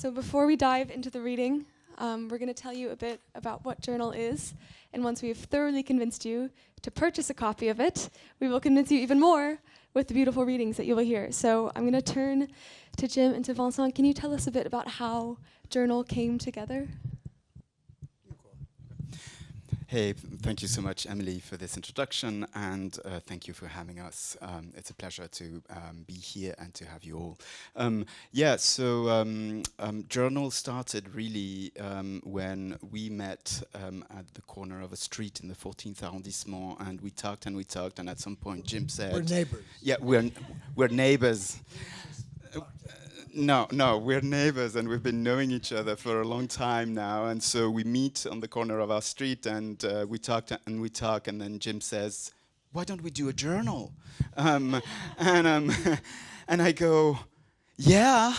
So before we dive into the reading, we're going to tell you a bit about what journal is. And once we have thoroughly convinced you to purchase a copy of it, we will convince you even more with the beautiful readings that you will hear. So I'm going to turn to Jim and to Vincent. Can you tell us a bit about how Journal came together? Hey, thank you so much, Emily, for this introduction, and thank you for having us. It's a pleasure to be here and to have you all. Journal started really when we met at the corner of a street in the 14th arrondissement, and we talked, and at some point Jim said... We're neighbors. Yeah, we're neighbors. No, we're neighbors, and we've been knowing each other for a long time now. And so we meet on the corner of our street, and we talk, and then Jim says, "Why don't we do a journal?" And I go, "Yeah."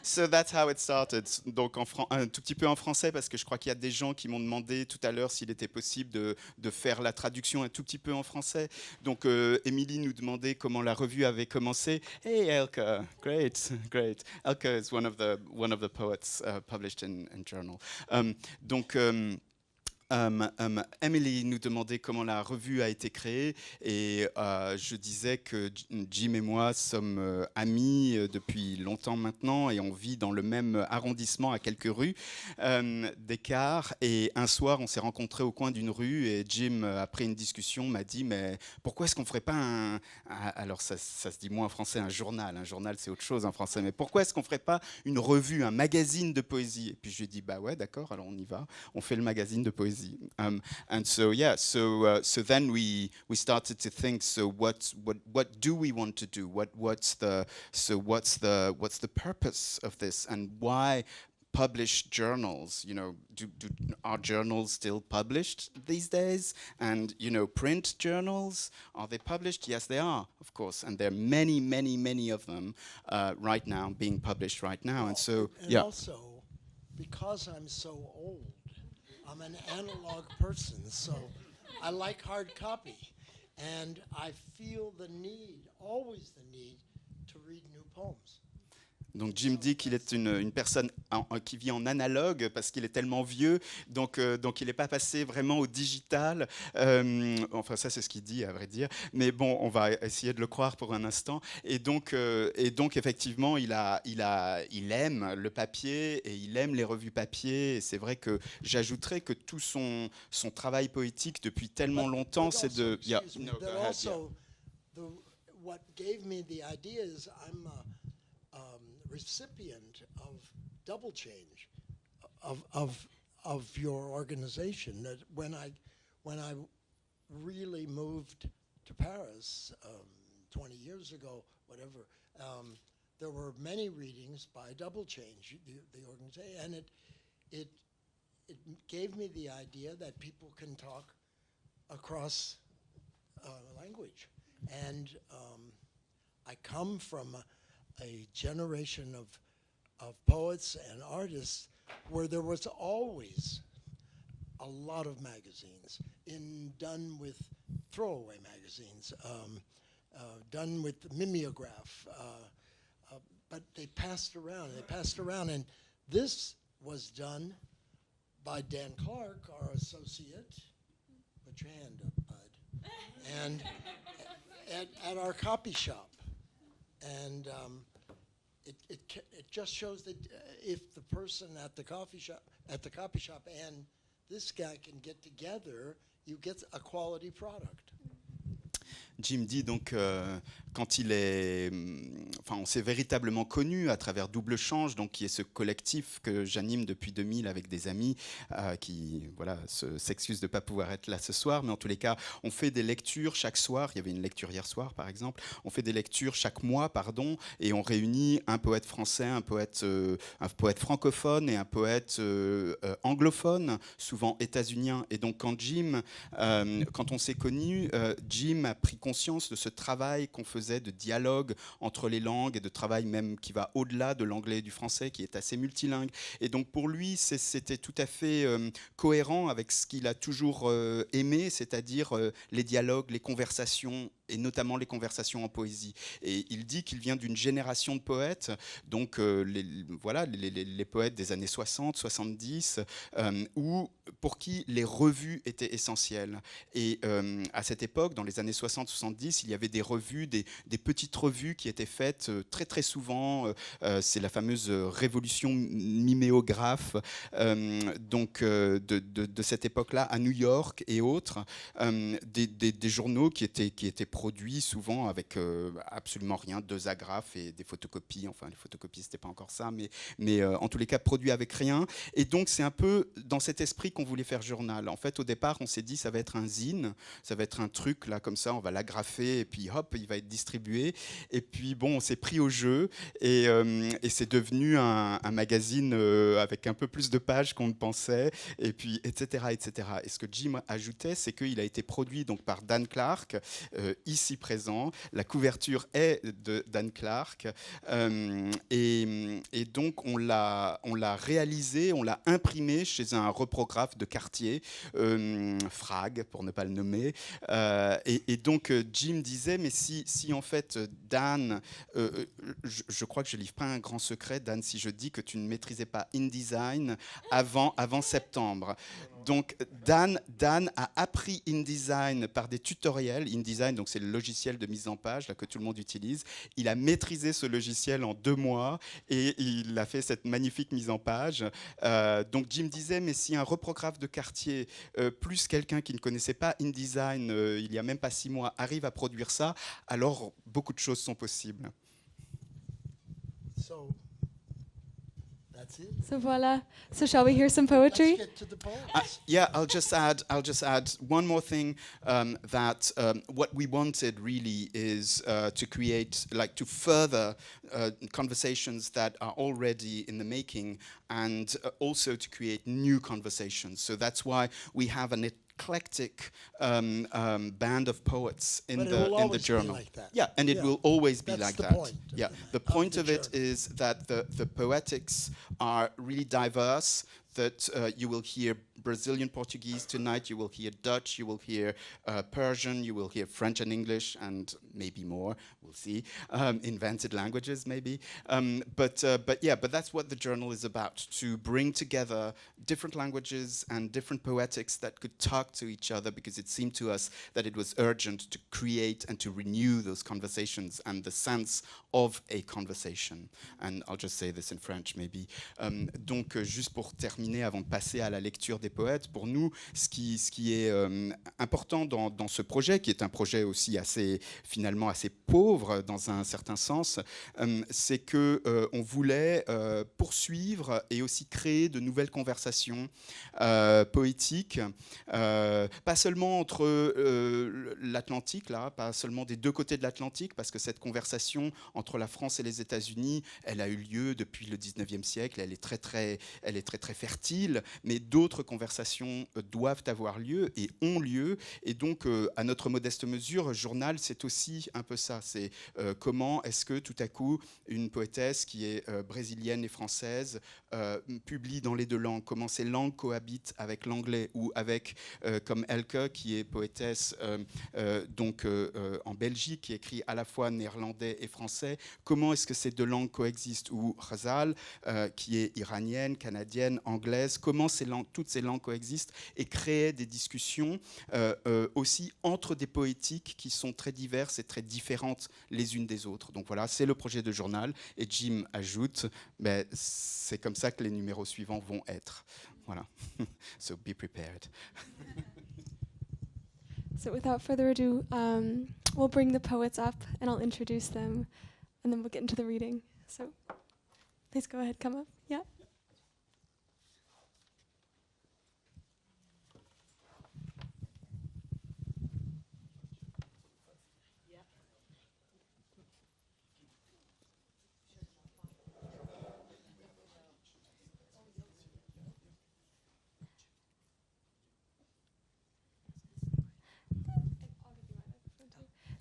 So that's how it started. Donc un tout petit peu en français, parce que je crois qu'il y a des gens qui m'ont demandé tout à l'heure s'il était possible de faire la traduction un tout petit peu en français. Donc Émilie nous demandait comment la revue avait commencé. Hey Elke, great. Elke is one of the poets published in Journal. Emily nous demandait comment la revue a été créée, et je disais que Jim et moi sommes amis depuis longtemps maintenant, et on vit dans le même arrondissement à quelques rues d'écart. Et un soir, on s'est rencontrés au coin d'une rue, et Jim, après une discussion, m'a dit: mais pourquoi est-ce qu'on ne ferait pas alors ça se dit moins en français, un journal c'est autre chose en français, mais pourquoi est-ce qu'on ne ferait pas une revue, un magazine de poésie? Et puis je lui ai dit: bah ouais, d'accord, alors on y va, on fait le magazine de poésie. So then we started to think, so what do we want to do? What's the purpose of this, and why publish journals? You know, are journals still published these days? And print journals, are they published? Yes, they are, of course, and there are many of them right now being published right now. And so also, because I'm so old, I'm an analog person, so I like hard copy, and I feel always the need to read new poems. Donc Jim dit qu'il est une personne qui vit en analogue parce qu'il est tellement vieux, donc il n'est pas passé vraiment au digital. Enfin ça c'est ce qu'il dit, à vrai dire, mais bon, on va essayer de le croire pour un instant. Et donc effectivement il aime le papier, et il aime les revues papier. Et c'est vrai que j'ajouterais que tout son travail poétique depuis tellement longtemps, c'est de... What gave me the idea is I'm recipient of double change of your organization. That when I really moved to Paris 20 years ago, whatever, there were many readings by Double Change, the organization, and it gave me the idea that people can talk across language, and I come from a generation of poets and artists where there was always a lot of magazines done with throwaway magazines, done with mimeograph, but they passed around, and this was done by Dan Clarke, our associate. Put your hand up, bud. And at our copy shop. And it just shows that if the person at the coffee shop and this guy can get together, you get a quality product. Jim dit donc quand on s'est véritablement connus à travers Double Change, donc qui est ce collectif que j'anime depuis 2000 avec des amis qui s'excusent de ne pas pouvoir être là ce soir, mais en tous les cas on fait des lectures chaque soir. Il y avait une lecture hier soir par exemple. On fait des lectures chaque mois, et on réunit un poète français, un poète francophone et un poète anglophone, souvent états-unien. Et donc quand on s'est connus, Jim a pris conscience de ce travail qu'on faisait de dialogue entre les langues, et de travail même qui va au-delà de l'anglais et du français, qui est assez multilingue. Et donc pour lui, c'était tout à fait cohérent avec ce qu'il a toujours aimé, c'est-à-dire les dialogues, les conversations et notamment les conversations en poésie. Et il dit qu'il vient d'une génération de poètes, donc les poètes des années 60, 70, pour qui les revues étaient essentielles. Et à cette époque, dans les années 60-70, il y avait des revues, des petites revues qui étaient faites très très souvent. C'est la fameuse révolution miméographe de cette époque-là à New York et autres, des journaux qui étaient produits souvent avec absolument rien, 2 agrafes et des photocopies. Enfin, les photocopies, c'était pas encore ça, mais en tous les cas produits avec rien. Et donc c'est un peu dans cet esprit qu'on voulait faire journal. En fait, au départ, on s'est dit ça va être un zine, ça va être un truc là comme ça, on va l'agrafer et puis hop, il va être distribué. Et puis bon, on s'est pris au jeu et c'est devenu un magazine avec un peu plus de pages qu'on ne pensait, et puis etc. Et ce que Jim ajoutait, c'est qu'il a été produit donc par Dan Clarke, ici présent. La couverture est de Dan Clarke, et donc on l'a réalisé, on l'a imprimé chez un reprographe de quartier, Frag pour ne pas le nommer, et donc Jim disait mais si en fait Dan, je crois que je livre pas un grand secret, Dan, si je dis que tu ne maîtrisais pas InDesign avant septembre. Donc Dan a appris InDesign par des tutoriels. InDesign, donc c'est le logiciel de mise en page là, que tout le monde utilise. Il a maîtrisé ce logiciel en 2 mois et il a fait cette magnifique mise en page. Donc Jim disait, mais si un reprographe de quartier plus quelqu'un qui ne connaissait pas InDesign il n'y a même pas 6 mois arrive à produire ça, alors beaucoup de choses sont possibles. So voilà. So shall we hear some poetry? Let's get to the poems. Yeah, I'll just add one more thing, that what we wanted really is to create, like to further conversations that are already in the making, and also to create new conversations. So that's why we have an eclectic band of poets in the journal. Like that. Yeah, and it will always be That's like the that. point Yeah, the of point the of it journal. is that the poetics are really diverse, that you will hear Brazilian Portuguese tonight, you will hear Dutch, you will hear Persian, you will hear French and English, and maybe more, we'll see, invented languages maybe. But that's what the journal is about, to bring together different languages and different poetics that could talk to each other, because it seemed to us that it was urgent to create and to renew those conversations and the sense of a conversation. And I'll just say this in French maybe. Donc juste pour terminer, avant de passer à la lecture des poètes, pour nous, ce qui est important dans ce projet, qui est un projet aussi finalement assez pauvre dans un certain sens, c'est qu'on voulait poursuivre et aussi créer de nouvelles conversations poétiques, pas seulement entre l'Atlantique, là, pas seulement des 2 côtés de l'Atlantique, parce que cette conversation entre la France et les États-Unis, elle a eu lieu depuis le 19e siècle, elle est très très fertile, mais d'autres conversations doivent avoir lieu et ont lieu. Et donc, à notre modeste mesure, journal, c'est aussi un peu ça. C'est comment est-ce que tout à coup, une poétesse qui est brésilienne et française publie dans les 2 langues, comment ces langues cohabitent avec l'anglais, ou avec, comme Elke, qui est poétesse en Belgique, qui écrit à la fois néerlandais et français, comment est-ce que ces 2 langues coexistent, ou Ghazal, qui est iranienne, canadienne, anglaise, comment toutes ces langues coexistent, et créer des discussions aussi entre des poétiques qui sont très diverses et très différentes les unes des autres. Donc voilà, c'est le projet de journal, et Jim ajoute, c'est comme ça que les numéros suivants vont être. Voilà. So be prepared. So without further ado, we'll bring the poets up and I'll introduce them and then we'll get into the reading. So please go ahead, come up. Yeah.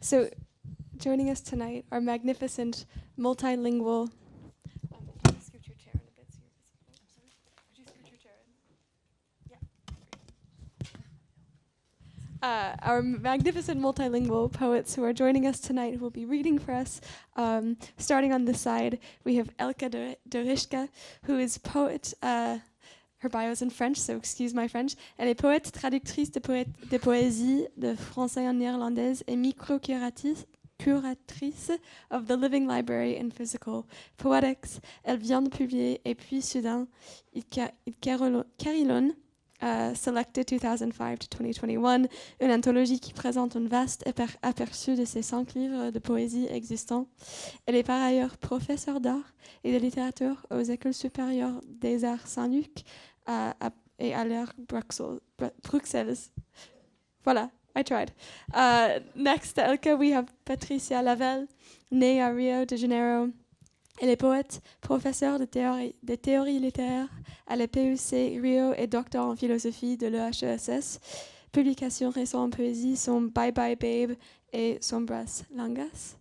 So, joining us tonight are magnificent, multilingual. Can you scoot your chair in a bit so you're visible? I'm sorry. Could you scoot your chair in? Yeah. our magnificent multilingual poets who are joining us tonight, who will be reading for us. Starting on this side, we have Elke de Rijcke, who is poet. Her bio is in French, so excuse my French. Elle est poète, traductrice de poésie de français en néerlandaise et micro-curatrice of the Living Library in Physical Poetics. Elle vient de publier Et puis soudain, il Carillon, selected 2005 to 2021, une anthologie qui présente un vaste aperçu de ces 5 livres de poésie existants. Elle est par ailleurs professeure d'art et de littérature aux écoles supérieures des arts Saint-Luc et à l'Air Bruxelles. Voilà, I tried. Next to Elke, we have Patricia Lavelle, née à Rio de Janeiro. Elle est poète, professeure de théorie littéraire à la PUC Rio et docteur en philosophie de l'EHESS. Publications récentes en poésie sont Bye Bye Babe et Sombras Langas.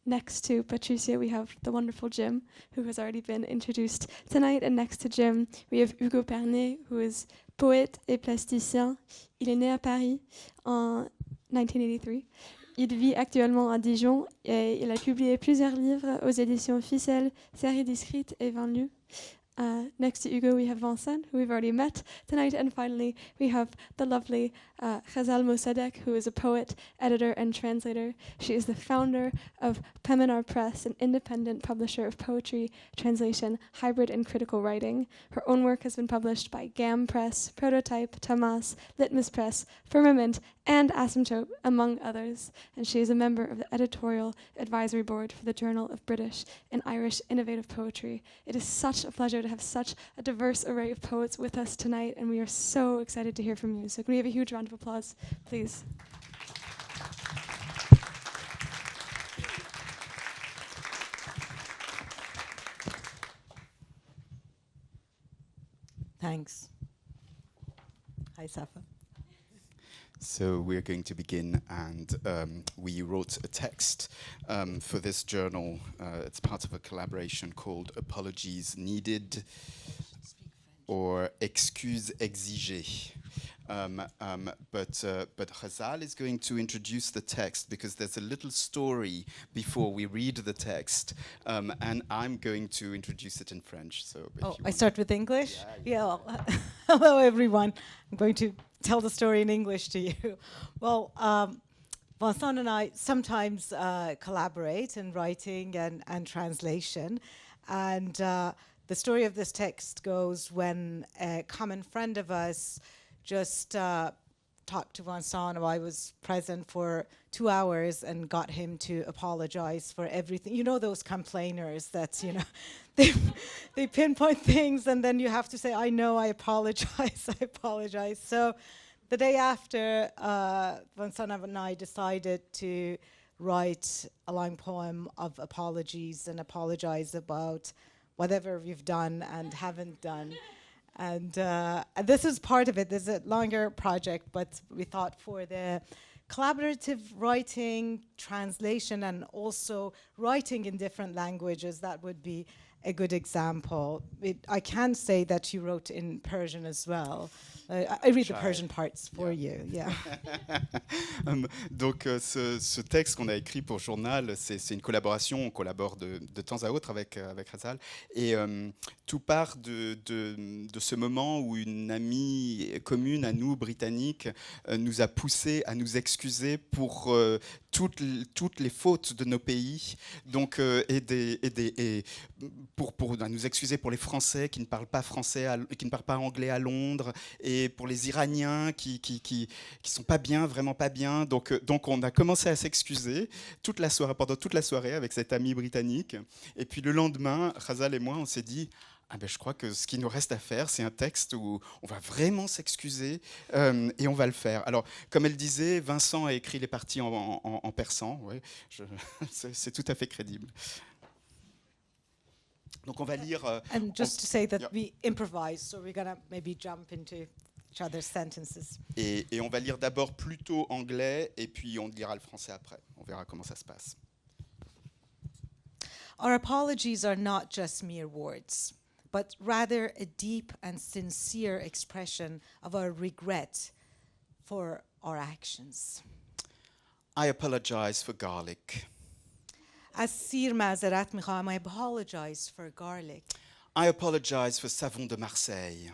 Next to Patricia, we have the wonderful Jim, who has already been introduced tonight. And next to Jim, we have Hugo Pernet, who is poète et plasticien. Il est né à Paris en 1983. Il vit actuellement à Dijon et il a publié plusieurs livres aux éditions Ficelle, séries discrètes et venues. Next to Hugo, we have Vincent, who we've already met tonight. And finally, we have the lovely Ghazal Mosadeq, who is a poet, editor, and translator. She is the founder of Peminar Press, an independent publisher of poetry, translation, hybrid, and critical writing. Her own work has been published by GAM Press, Prototype, Thomas, Litmus Press, Firmament, and Asymptote, among others. And she is a member of the editorial advisory board for the Journal of British and Irish Innovative Poetry. It is such a pleasure to have such a diverse array of poets with us tonight, and we are so excited to hear from you. So can we have a huge round of applause, please? Thanks. Hi, Safa. So we're going to begin, and we wrote a text for this journal. It's part of a collaboration called Apologies Needed or Excuses Exigées. But Ghazal is going to introduce the text because there's a little story before we read the text, and I'm going to introduce it in French. So I start with English? Yeah. Well, hello, everyone. I'm going to tell the story in English to you. Well, Vincent and I sometimes collaborate in writing and translation. And the story of this text goes when a common friend of us just talked to Vincent, and I was present for 2 hours and got him to apologize for everything. You know those complainers that, you know, they pinpoint things and then you have to say, I know, I apologize, I apologize. So the day after, Vincent and I decided to write a long poem of apologies and apologize about whatever we've done and haven't done. And this is part of it. There's a longer project, but we thought for the collaborative writing, translation, and also writing in different languages, that would be a good example. I can say that you wrote in Persian as well. I read the Persian parts for you. Yeah. Donc ce texte qu'on a écrit pour Journal, c'est une collaboration. On collabore de temps à autre avec Ghazal. Et tout part de ce moment où une amie commune à nous, britannique, nous a poussé à nous excuser pour toutes les fautes de nos pays, donc pour nous excuser pour les Français qui ne parlent pas français, qui ne parlent pas anglais à Londres, et pour les Iraniens qui sont pas bien, vraiment pas bien. Donc on a commencé à s'excuser pendant toute la soirée avec cette amie britannique. Et puis le lendemain, Ghazal et moi, on s'est dit, ah ben, je crois que ce qu'il nous reste à faire, c'est un texte où on va vraiment s'excuser et on va le faire. Alors, comme elle disait, Vincent a écrit les parties en persan. Ouais, c'est tout à fait crédible. Donc, on va lire... And just to say that we improvise, so we're going to maybe jump into each other's sentences. Et on va lire d'abord plutôt anglais, et puis on lira le français après. On verra comment ça se passe. Our apologies are not just mere words, but rather a deep and sincere expression of our regret for our actions. I apologize for garlic. از سیر معذرت میخواهم. I apologize for garlic. I apologize for savon de Marseille.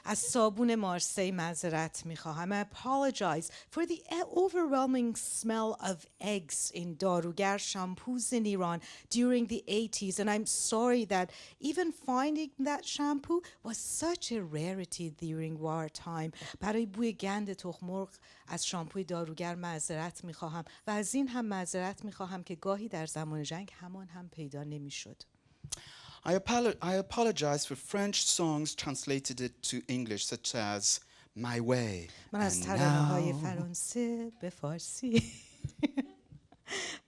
از صابون مارسی معذرت میخواهم. I apologize for the overwhelming smell of eggs in darugar shampoos in Iran during the 80s, and I'm sorry that even finding that shampoo was such a rarity during wartime. برای بوی گند تخم مرغ از شامپوی داروگر معذرت میخواهم و از این هم معذرت میخواهم که گاهی در زمان جنگ همان هم پیدا نمیشد. I apologize for French songs translated to English, such as My Way. من از ترانه‌های فرانسه به فارسی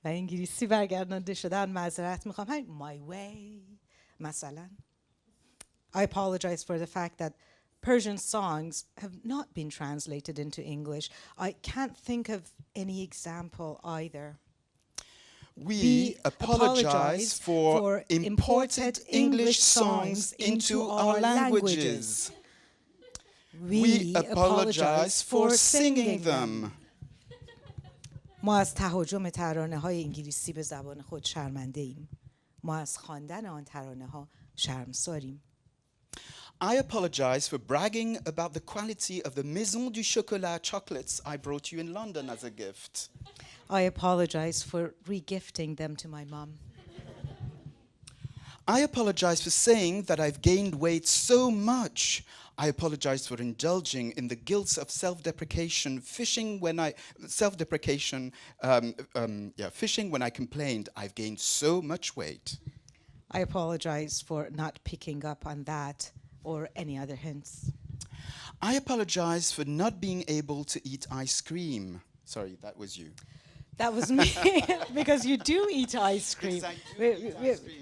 و انگلیسی برگردانده شدن معذرت میخوام. My Way مثلا. I apologize for the fact that Persian songs have not been translated into English. I can't think of any example either. We apologize for imported English songs into our languages. We apologize for singing them. ما از تهاجم ترانه‌های انگلیسی به زبان خود شرمنده ایم. ما از خواندن آن ترانه‌ها شرمساریم. I apologize for bragging about the quality of the Maison du Chocolat chocolates I brought you in London as a gift. I apologize for regifting them to my mom. I apologize for saying that I've gained weight so much. I apologize for indulging in the guilt of self-deprecation, fishing when I complained I've gained so much weight. I apologize for not picking up on that or any other hints. I apologize for not being able to eat ice cream. Sorry, that was you. That was me, because you do eat ice cream.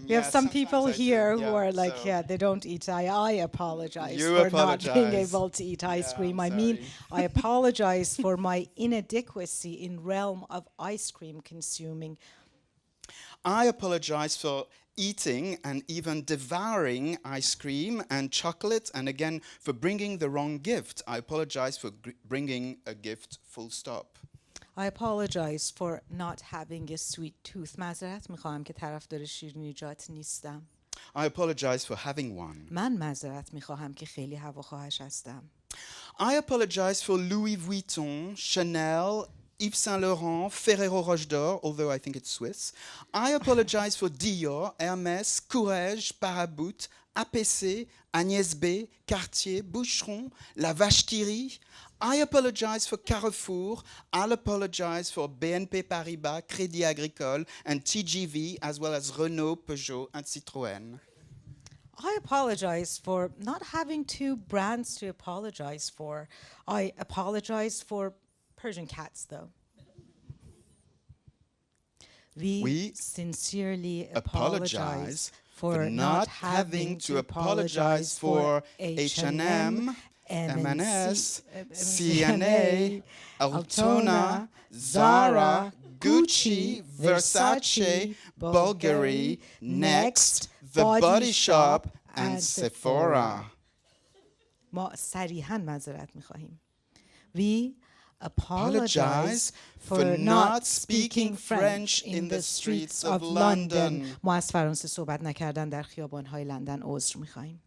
We have some people here who are like, they don't eat. I apologize for not being able to eat ice cream. I mean, I apologize for my inadequacy in realm of ice cream consuming. I apologize for eating and even devouring ice cream and chocolate, and again, for bringing the wrong gift. I apologize for bringing a gift, full stop. I apologize for not having a sweet tooth. معذرت میخواهم که طرفدار شیرینیجات نیستم. I apologize for having one. من معذرت میخواهم که خیلی هواخواهش هستم. I apologize for Louis Vuitton, Chanel, Yves Saint Laurent, Ferrero Rocher, although I think it's Swiss. I apologize for Dior, Hermès, Courrèges, Parabout, APC, Agnès B, Cartier, Boucheron, La Vache qui rit. I apologize for Carrefour. I'll apologize for BNP Paribas, Crédit Agricole, and TGV, as well as Renault, Peugeot, and Citroën. I apologize for not having two brands to apologize for. I apologize for Persian cats, though. We sincerely apologize for not having to apologize for H&M, M&S, C&A, Altona, Zara, Gucci, Versace, Bulgari, Next, The Body Shop, and Sephora. ما صریحاً معذرت می‌خواهیم. We apologize for not speaking French in the streets of London. ما از فرانسه صحبت نکردن در خیابان‌های لندن عذر می‌خواهیم.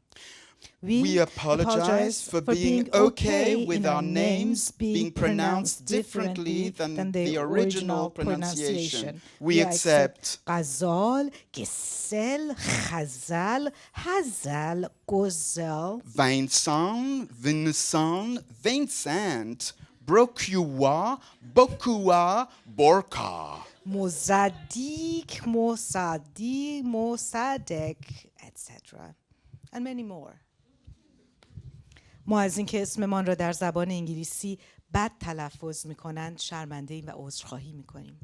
We apologize for being okay with our names being pronounced differently than the original pronunciation. We accept Ghazal, Ghazal, Ghazal, Hazal, Ghazal, Vincent, Vincent, Broqua, Bokua, Borka, Mosadeq, etc. and many more. ما از اینکه اسممان را در زبان انگلیسی بد تلفظ می‌کنند شرمنده ایم و عذرخواهی می‌کنیم.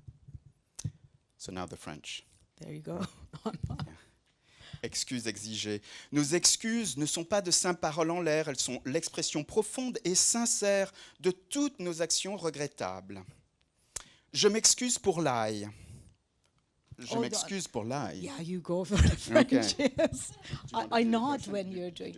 So now the French. There you go. Excuses exigées. Nos excuses ne sont pas de simples paroles en l'air, elles sont l'expression profonde et sincère de toutes nos actions regrettables. Je m'excuse pour l'ail. Je m'excuse pour l'ail. Yeah, you go for the French. Okay. Yes. I nod when you're doing.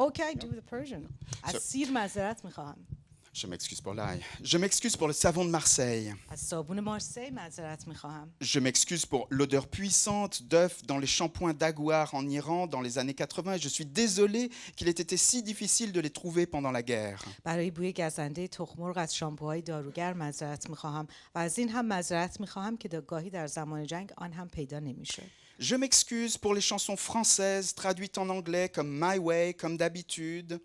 Okay, do the Persian. از سیر معذرت میخواهم. Je m'excuse pour l'ail. Je m'excuse pour le savon de Marseille. از صابون مارسی معذرت میخواهم. Je m'excuse pour l'odeur puissante d'œufs dans les shampoings d'Aguar en Iran dans les années 80 et je suis désolé qu'il ait été si difficile de les trouver pendant la guerre. برای بوی گزنده تخم‌مرغ از شامپوهای داروگر معذرت میخواهم و از این هم معذرت میخواهم که گاهی در زمان جنگ آن هم پیدا نمیشه. Je m'excuse pour les chansons françaises traduites en anglais comme My Way, comme d'habitude.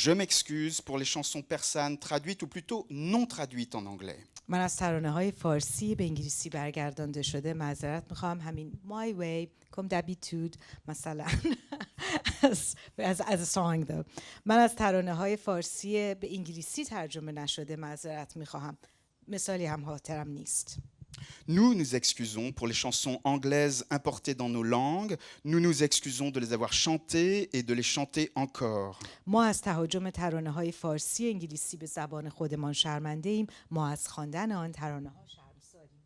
Je m'excuse pour les chansons persanes traduites ou plutôt non traduites en anglais. من از ترانه‌های فارسی به انگلیسی برگردانده شده معذرت میخواهم. همین My Way, Comme d'habitude مثلا as a song though. من از ترانه‌های فارسی به انگلیسی ترجمه نشده معذرت میخواهم. مثالی هم خاطرم نیست. Nous nous excusons pour les chansons anglaises importées dans nos langues. Nous nous excusons de les avoir chantées et de les chanter encore. ما از تهاجم ترانه‌های فارسی انگلیسی به زبان خودمان شرمنده ایم. ما از خواندن آن ترانه‌ها شرمساریم.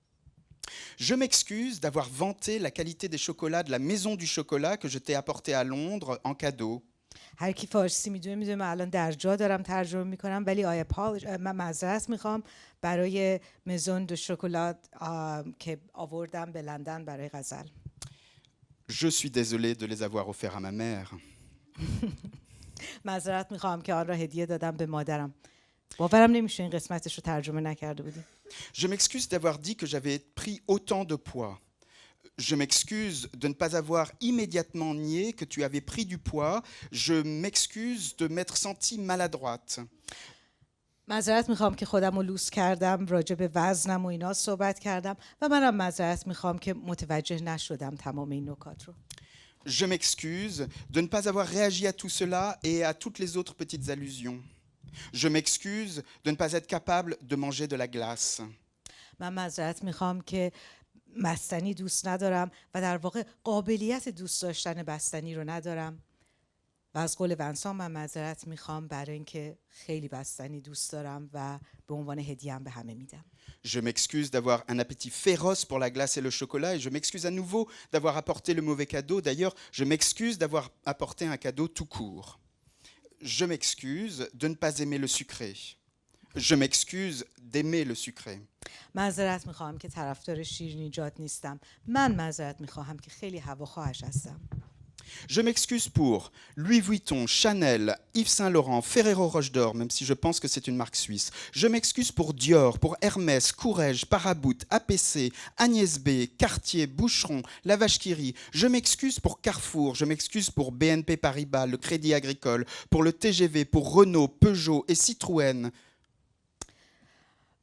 Je m'excuse d'avoir vanté la qualité des chocolats de la maison du chocolat que je t'ai apporté à Londres en cadeau. هر کی فارسی میدونه من الان در جا دارم ترجمه میکنم ولی من معذرت میخوام برای مزون دو شکلات که آوردم به لندن برای غزل. Je suis désolé de les avoir offerts à ma mère. معذرت میخوام که آن را هدیه دادم به مادرم. باورم نمیشه این قسمتش رو ترجمه نکرده بودی. Je m'excuse d'avoir dit que j'avais pris autant de poids. Je m'excuse de ne pas avoir immédiatement nié que tu avais pris du poids. Je m'excuse de m'être sentie maladroite. معذرت میخوام که خودم رو لوس کردم، راجع به وزنم و اینا صحبت کردم و منم معذرت میخوام که متوجه نشدم تمام این نکات رو. Je m'excuse de ne pas avoir réagi à tout cela et à toutes les autres petites allusions. Je m'excuse de ne pas être capable de manger de la glace. من معذرت میخوام که بستنی دوست ندارم و در واقع قابلیت دوست داشتن بستنی رو ندارم. و از قول ونسان من معذرت میخوام برای اینکه خیلی بستنی دوست دارم و به عنوان هدیه‌ام به همه میدم. Je m'excuse d'avoir un appétit féroce pour la glace et le chocolat et je m'excuse à nouveau d'avoir apporté le mauvais cadeau. D'ailleurs, je m'excuse d'avoir apporté un cadeau tout court. Je m'excuse de ne pas aimer le sucré. Je m'excuse d'aimer le sucré. معذرت میخوام که طرفدار شیرینیجات نیستم. من معذرت میخوام که خیلی هواخواهش هستم. Je m'excuse pour Louis Vuitton, Chanel, Yves Saint Laurent, Ferrero Rocher d'Or, même si je pense que c'est une marque suisse. Je m'excuse pour Dior, pour Hermès, Courrèges, Parabout, APC, Agnès B, Cartier, Boucheron, La Vache qui rit. Je m'excuse pour Carrefour, je m'excuse pour BNP Paribas, le Crédit Agricole, pour le TGV, pour Renault, Peugeot et Citroën.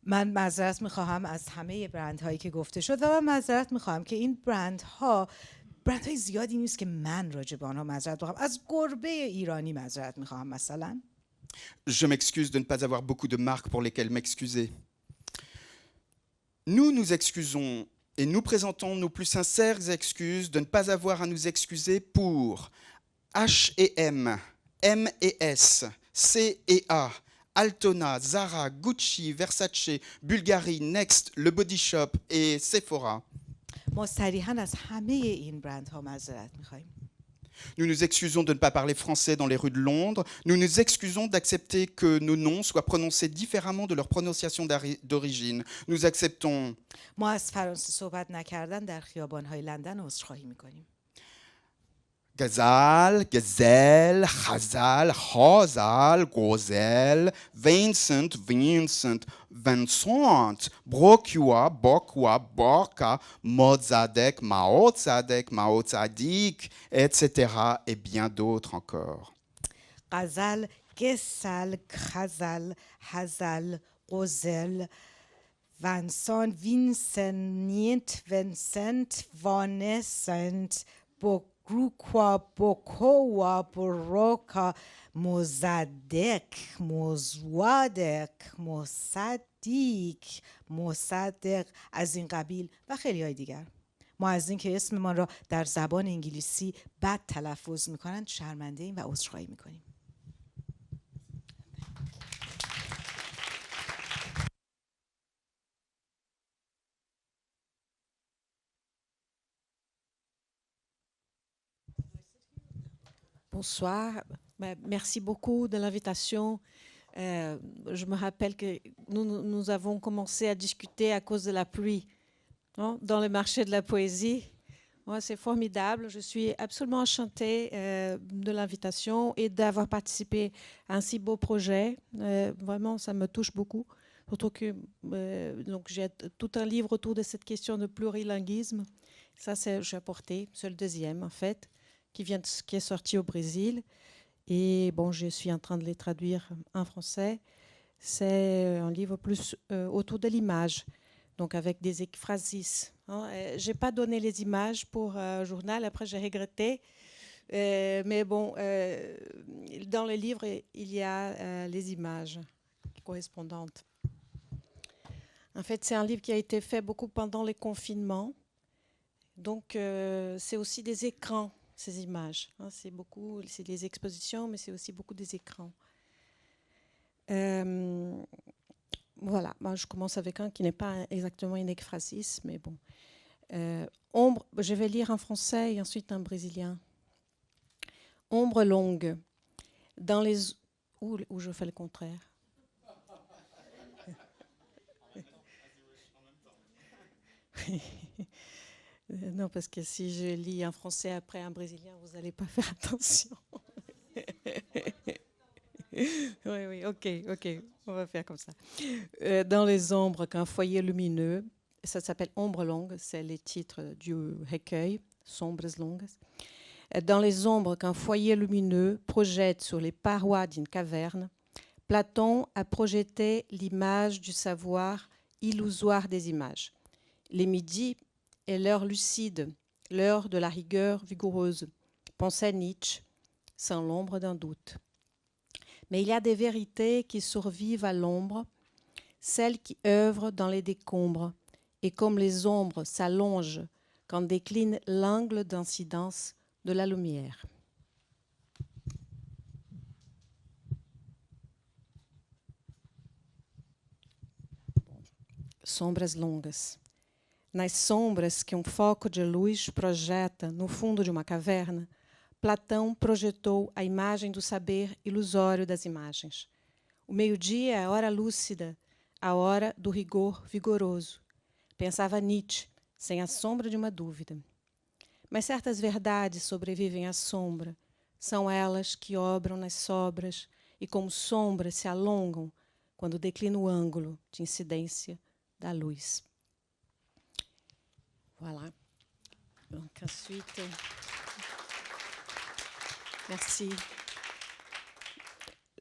من معذرت میخواهم از همه برندهایی که گفته شد و من معذرت میخواهم که این برندهای زیادی نیست که من راجع به آنها معذرت بخوام. از گربه ایرانی معذرت میخواهم مثلا. Je m'excuse de ne pas avoir beaucoup de marques pour lesquelles m'excuser. Nous nous excusons et nous présentons nos plus sincères excuses de ne pas avoir à nous excuser pour H&M, M et S, C et A, Altona, Zara, Gucci, Versace, Bulgari, Next, Le Body Shop et Sephora. ما صریحاً از همه این برندها معذرت میخوایم. Nous nous excusons de ne pas parler français dans les rues de Londres. Nous nous excusons d'accepter que nos noms soient prononcés différemment de leur prononciation d'origine. Nous acceptons ما از فرانسه صحبت نکردن در خیابان‌های لندن عذرخواهی میکنیم. Ghazal, Gazelle, Ghazal, Ghazal, Gozelle, Vincent, Vincent, Broqua, Borka, Mosadeq, Maotzadik, etc. et bien d'autres encore. غزل، گسل، خزل، هزل، غزل، ونسان، وینسنت، وانسنت، Broqua, Broqua, Broqua, Mosadeq, Mosadeq از این قبیل و خیلی های دیگر. ما از این که اسممان را در زبان انگلیسی بد تلفظ میکنند شرمنده ایم و عذرخواهی میکنیم. Bonsoir. Merci beaucoup de l'invitation. Je me rappelle que nous avons commencé à discuter à cause de la pluie, non, dans le marché de la poésie. Ouais, c'est formidable. Je suis absolument enchantée de l'invitation et d'avoir participé à un si beau projet. Vraiment, ça me touche beaucoup. Surtout que donc j'ai tout un livre autour de cette question de plurilinguisme. Ça, j'ai apporté. C'est le deuxième, en fait, qui est sorti au Brésil. Et bon, je suis en train de les traduire en français. C'est un livre plus autour de l'image, donc avec des ekphrasis. Je n'ai pas donné les images pour un journal, après j'ai regretté. Mais bon, dans le livre, il y a les images correspondantes. En fait, c'est un livre qui a été fait beaucoup pendant les confinements. Donc, c'est aussi des écrans, ces images. C'est des expositions, mais c'est aussi beaucoup des écrans. Voilà, moi, je commence avec un qui n'est pas exactement une ekphrasis, mais bon. Ombre, je vais lire en français et ensuite en brésilien. Ombre longue. Dans les... Ou je fais le contraire. Non, parce que si je lis en français après en brésilien, vous n'allez pas faire attention. Oui, ok, on va faire comme ça. Dans les ombres qu'un foyer lumineux, ça s'appelle Ombre longue, c'est les titres du recueil, Sombres longas. Dans les ombres qu'un foyer lumineux projette sur les parois d'une caverne, Platon a projeté l'image du savoir illusoire des images. Les midis est l'heure lucide, l'heure de la rigueur vigoureuse, pensait Nietzsche, sans l'ombre d'un doute. Mais il y a des vérités qui survivent à l'ombre, celles qui œuvrent dans les décombres, et comme les ombres s'allongent quand décline l'angle d'incidence de la lumière. Sombras longas. Nas sombras que foco de luz projeta no fundo de uma caverna, Platão projetou a imagem do saber ilusório das imagens. O meio-dia é a hora lúcida, a hora do rigor vigoroso. Pensava Nietzsche, sem a sombra de uma dúvida. Mas certas verdades sobrevivem à sombra. São elas que obram nas sobras e, como sombras, se alongam quando declina o ângulo de incidência da luz. Voilà. Donc ensuite, merci.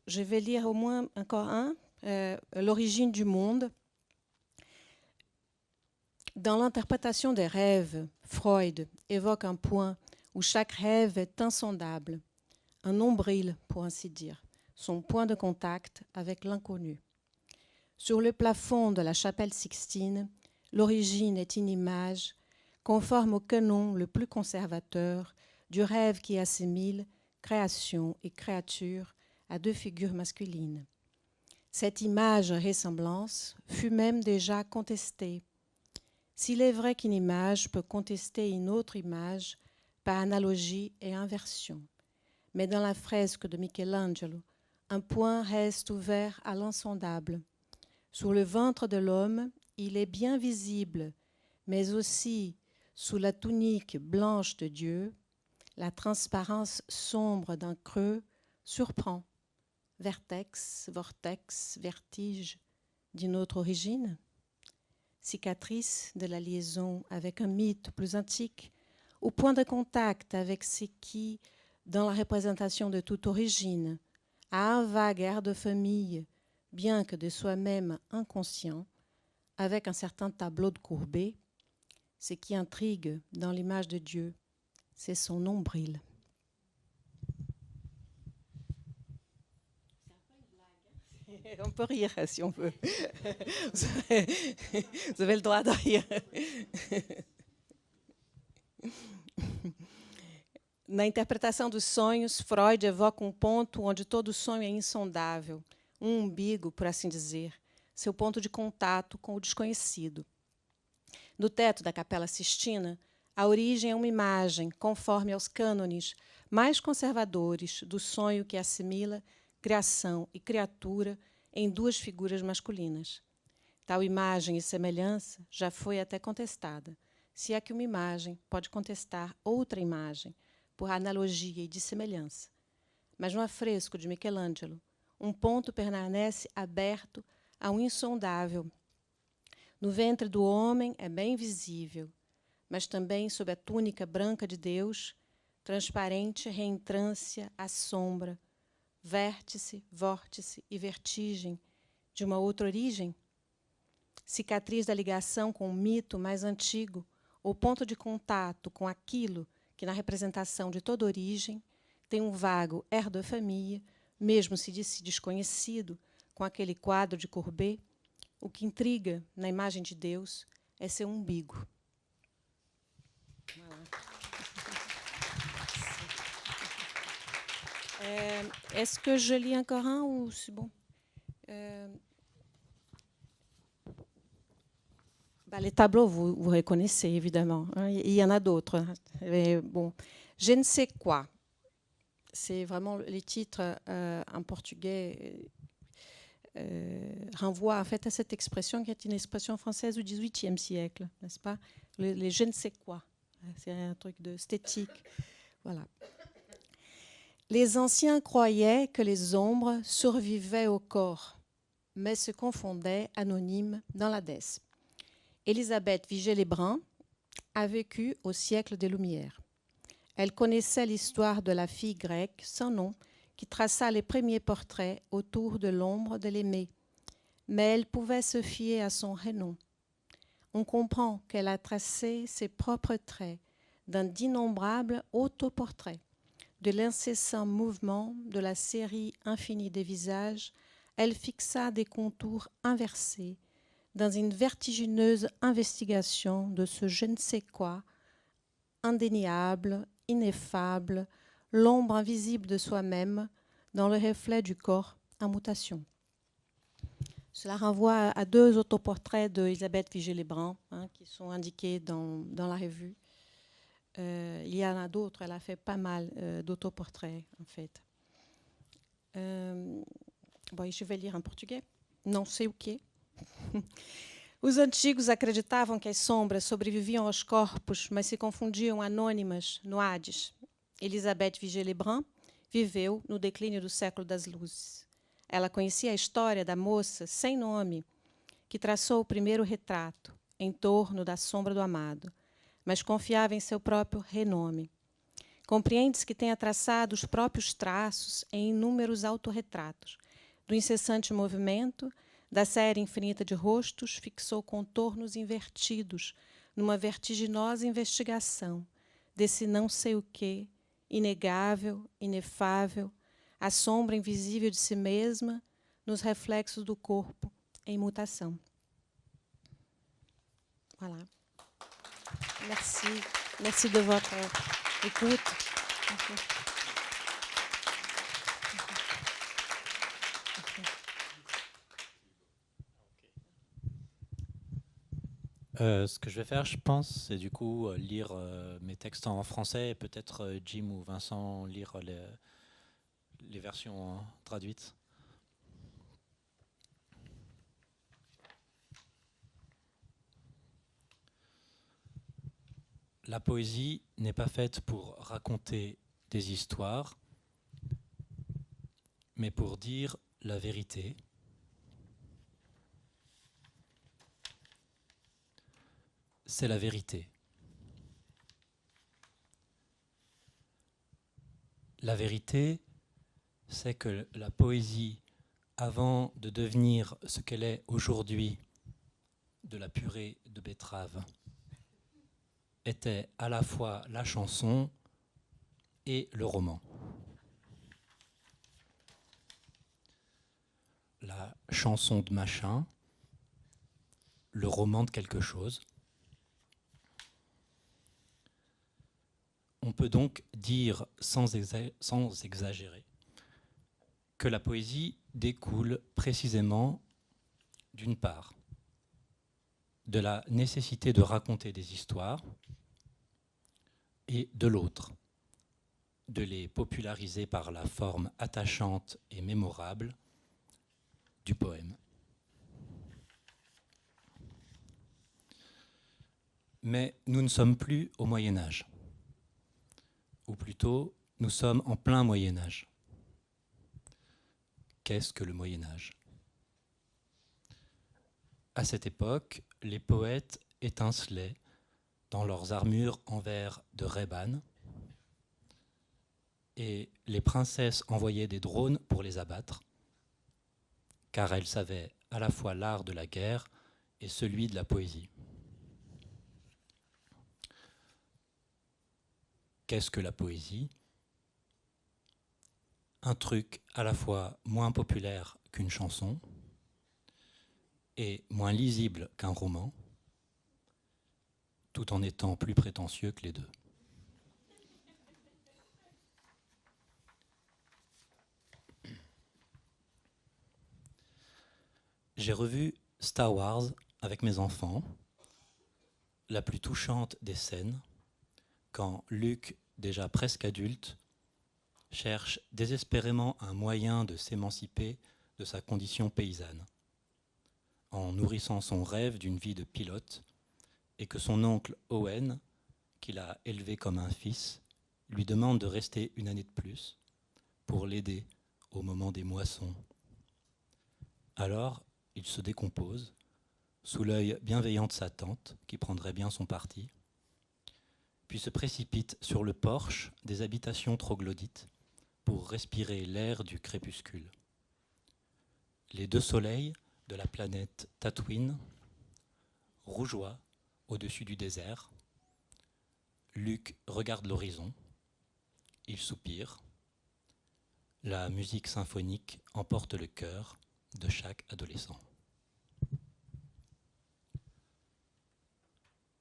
Je vais lire au moins encore un, L'origine du monde. Dans l'interprétation des rêves, Freud évoque un point où chaque rêve est insondable, un nombril, pour ainsi dire, son point de contact avec l'inconnu. Sur le plafond de la chapelle Sixtine, l'origine est une image conforme au canon le plus conservateur du rêve qui assimile création et créature à deux figures masculines. Cette image-ressemblance fut même déjà contestée. S'il est vrai qu'une image peut contester une autre image par analogie et inversion, mais dans la fresque de Michelangelo, un point reste ouvert à l'insondable. Sur le ventre de l'homme, il est bien visible, mais aussi sous la tunique blanche de Dieu, la transparence sombre d'un creux surprend. Vertex, vortex, vertige d'une autre origine. Cicatrice de la liaison avec un mythe plus antique, au point de contact avec ce qui, dans la représentation de toute origine, a un vague air de famille, bien que de soi-même inconscient, avec un certain tableau de Courbet. Ce qui intrigue dans l'image de Dieu, c'est son nombril. On peut rire si on veut. Vous avez le droit de rire. Na interpretação dos sonhos, Freud evoca ponto onde todo sonho é insondável, umbigo, por assim dizer, seu ponto de contato com o desconhecido. No teto da Capela Sistina, a origem é uma imagem, conforme aos cânones mais conservadores do sonho que assimila criação e criatura em duas figuras masculinas. Tal imagem e semelhança já foi até contestada, se é que uma imagem pode contestar outra imagem, por analogia e de semelhança. Mas no afresco de Michelangelo, um ponto permanece aberto ao insondável. No ventre do homem é bem visível, mas também sob a túnica branca de Deus, transparente reentrância a sombra, vértice, vórtice e vertigem de uma outra origem, cicatriz da ligação com o mito mais antigo, ou ponto de contato com aquilo que, na representação de toda origem, tem um vago air de famille, mesmo se disse desconhecido, com aquele quadro de Courbet. O que intriga na imagem de Deus é seu umbigo. Est-ce que je lis encore un ou c'est bon? Les tableaux, vous reconnaissez, évidemment. Hein, il y en a d'autres. Bon, je ne sais quoi. C'est vraiment les titres en portugais renvoient en fait à cette expression qui est une expression française du XVIIIe siècle, n'est-ce pas? Les je ne sais quoi. C'est un truc d'esthétique. Voilà. Les anciens croyaient que les ombres survivaient au corps, mais se confondaient anonymes dans l'Hadès. Élisabeth Vigée-Lebrun a vécu au siècle des Lumières. Elle connaissait l'histoire de la fille grecque sans nom qui traça les premiers portraits autour de l'ombre de l'aimé, mais elle pouvait se fier à son renom. On comprend qu'elle a tracé ses propres traits dans d'innombrables autoportraits. De l'incessant mouvement de la série infinie des visages, elle fixa des contours inversés dans une vertigineuse investigation de ce je ne sais quoi, indéniable, ineffable, l'ombre invisible de soi-même dans le reflet du corps en mutation. Cela renvoie à deux autoportraits d'Elisabeth Vigée-Lebrun qui sont indiqués dans la revue. Il y en a d'autres, elle a fait pas mal d'autoportraits, en fait. Bom, je vais lire em português. Não sei o quê. Os antigos acreditavam que as sombras sobreviviam aos corpos, mas se confundiam anônimas no Hades. Elisabeth Vigée-Lebrun viveu no declínio do século das luzes. Ela conhecia a história da moça sem nome, que traçou o primeiro retrato em torno da sombra do amado, mas confiava em seu próprio renome. Compreende-se que tenha traçado os próprios traços em inúmeros autorretratos. Do incessante movimento, da série infinita de rostos, fixou contornos invertidos, numa vertiginosa investigação desse não sei o quê, inegável, inefável, a sombra invisível de si mesma, nos reflexos do corpo em mutação. Voilà. Merci. Merci de votre écoute. Ce que je vais faire, je pense, c'est du coup lire mes textes en français et peut-être Jim ou Vincent lire les versions traduites. La poésie n'est pas faite pour raconter des histoires, mais pour dire la vérité. C'est la vérité. La vérité, c'est que la poésie, avant de devenir ce qu'elle est aujourd'hui, de la purée de betterave, était à la fois la chanson et le roman. La chanson de machin, le roman de quelque chose. On peut donc dire, sans exagérer, que la poésie découle précisément, d'une part, de la nécessité de raconter des histoires, et de l'autre, de les populariser par la forme attachante et mémorable du poème. Mais nous ne sommes plus au Moyen-Âge. Ou plutôt, nous sommes en plein Moyen-Âge. Qu'est-ce que le Moyen-Âge ? À cette époque, les poètes étincelaient dans leurs armures en verre de Rébane et les princesses envoyaient des drones pour les abattre, car elles savaient à la fois l'art de la guerre et celui de la poésie. Qu'est-ce que la poésie ? Un truc à la fois moins populaire qu'une chanson et moins lisible qu'un roman, tout en étant plus prétentieux que les deux. J'ai revu Star Wars avec mes enfants, la plus touchante des scènes, quand Luke, déjà presque adulte, cherche désespérément un moyen de s'émanciper de sa condition paysanne, en nourrissant son rêve d'une vie de pilote, et que son oncle Owen, qu'il a élevé comme un fils, lui demande de rester une année de plus pour l'aider au moment des moissons. Alors, il se décompose, sous l'œil bienveillant de sa tante, qui prendrait bien son parti, puis se précipite sur le porche des habitations troglodytes pour respirer l'air du crépuscule. Les deux soleils de la planète Tatooine rougeoient au-dessus du désert. Luke regarde l'horizon. Il soupire. La musique symphonique emporte le cœur de chaque adolescent.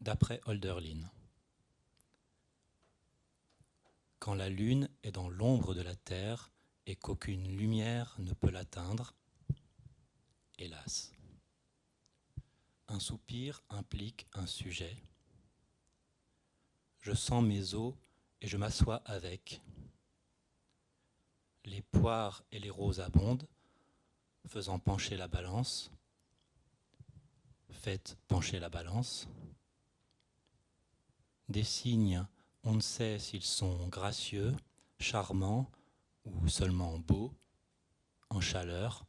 D'après Hölderlin, quand la lune est dans l'ombre de la terre et qu'aucune lumière ne peut l'atteindre, hélas, un soupir implique un sujet. Je sens mes os et je m'assois avec. Les poires et les roses abondent, faisant pencher la balance. Faites pencher la balance. Des signes, on ne sait s'ils sont gracieux, charmants ou seulement beaux, en chaleur.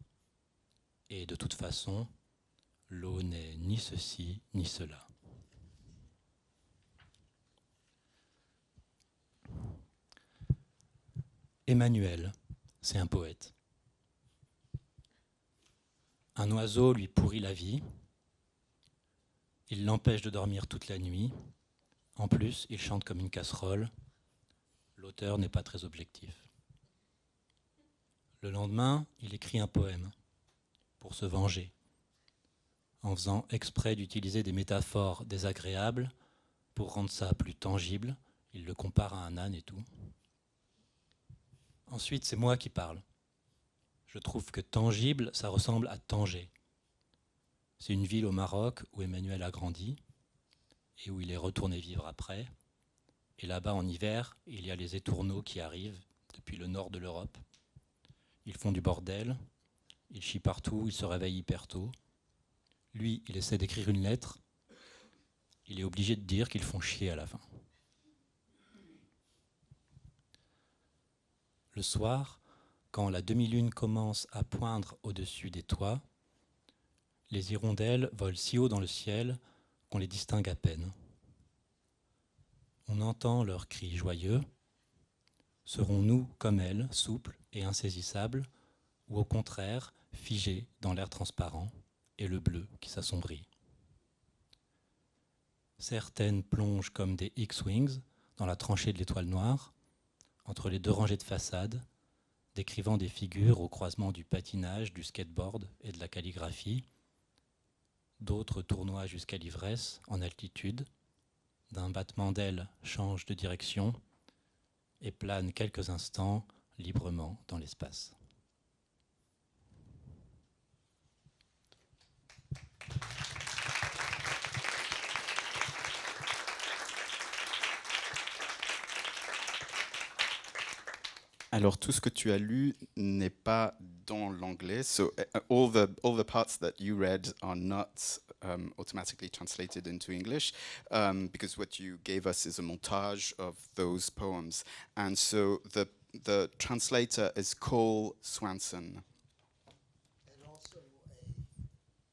Et de toute façon, l'eau n'est ni ceci ni cela. Emmanuel, c'est un poète. Un oiseau lui pourrit la vie. Il l'empêche de dormir toute la nuit. En plus, il chante comme une casserole. L'auteur n'est pas très objectif. Le lendemain, il écrit un poème pour se venger, en faisant exprès d'utiliser des métaphores désagréables pour rendre ça plus tangible. Il le compare à un âne et tout. Ensuite, c'est moi qui parle. Je trouve que tangible, ça ressemble à Tanger. C'est une ville au Maroc où Emmanuel a grandi et où il est retourné vivre après. Et là-bas, en hiver, il y a les étourneaux qui arrivent depuis le nord de l'Europe. Ils font du bordel, ils chient partout, ils se réveillent hyper tôt. Lui, il essaie d'écrire une lettre. Il est obligé de dire qu'ils font chier à la fin. Le soir, quand la demi-lune commence à poindre au-dessus des toits, les hirondelles volent si haut dans le ciel qu'on les distingue à peine. On entend leurs cris joyeux. Serons-nous, comme elles, souples et insaisissables, ou au contraire, figés dans l'air transparent et le bleu qui s'assombrit? Certaines plongent comme des X-Wings dans la tranchée de l'étoile noire, entre les deux rangées de façades, décrivant des figures au croisement du patinage, du skateboard et de la calligraphie. D'autres tournoient jusqu'à l'ivresse, en altitude, d'un battement d'ailes changent de direction et planent quelques instants librement dans l'espace. Alors tout ce que tu as lu n'est pas dans l'anglais, so all the parts that you read are not automatically translated into English, because what you gave us is a montage of those poems, and so the translator is Cole Swanson. And also a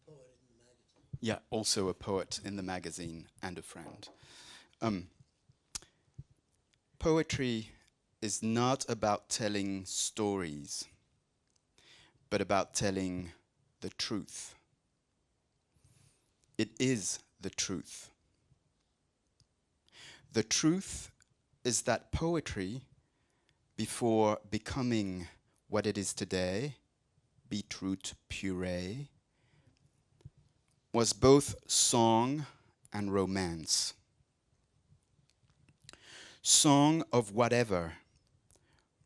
poet in the magazine. Yeah, also a poet in the magazine and a friend. Poetry is not about telling stories, but about telling the truth. It is the truth. The truth is that poetry, before becoming what it is today, beetroot puree, was both song and romance. Song of whatever,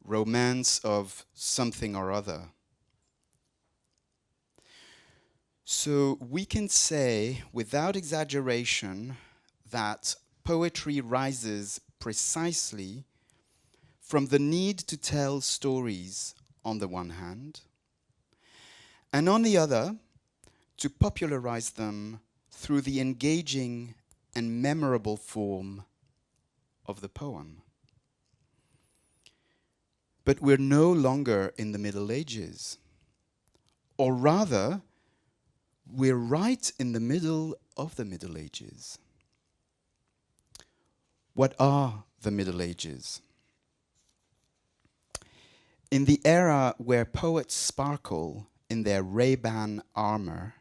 romance of something or other. So we can say, without exaggeration, that poetry rises precisely from the need to tell stories on the one hand, and on the other, to popularize them through the engaging and memorable form of the poem. But we're no longer in the Middle Ages. Or rather, we're right in the middle of the Middle Ages. What are the Middle Ages? In the era where poets sparkle in their Ray-Ban armor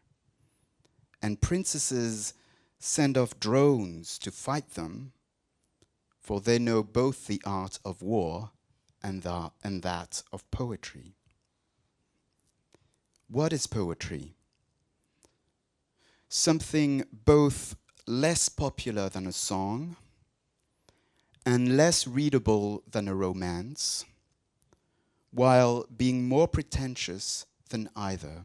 and princesses send off drones to fight them, for they know both the art of war and that of poetry. What is poetry? Something both less popular than a song and less readable than a romance, while being more pretentious than either.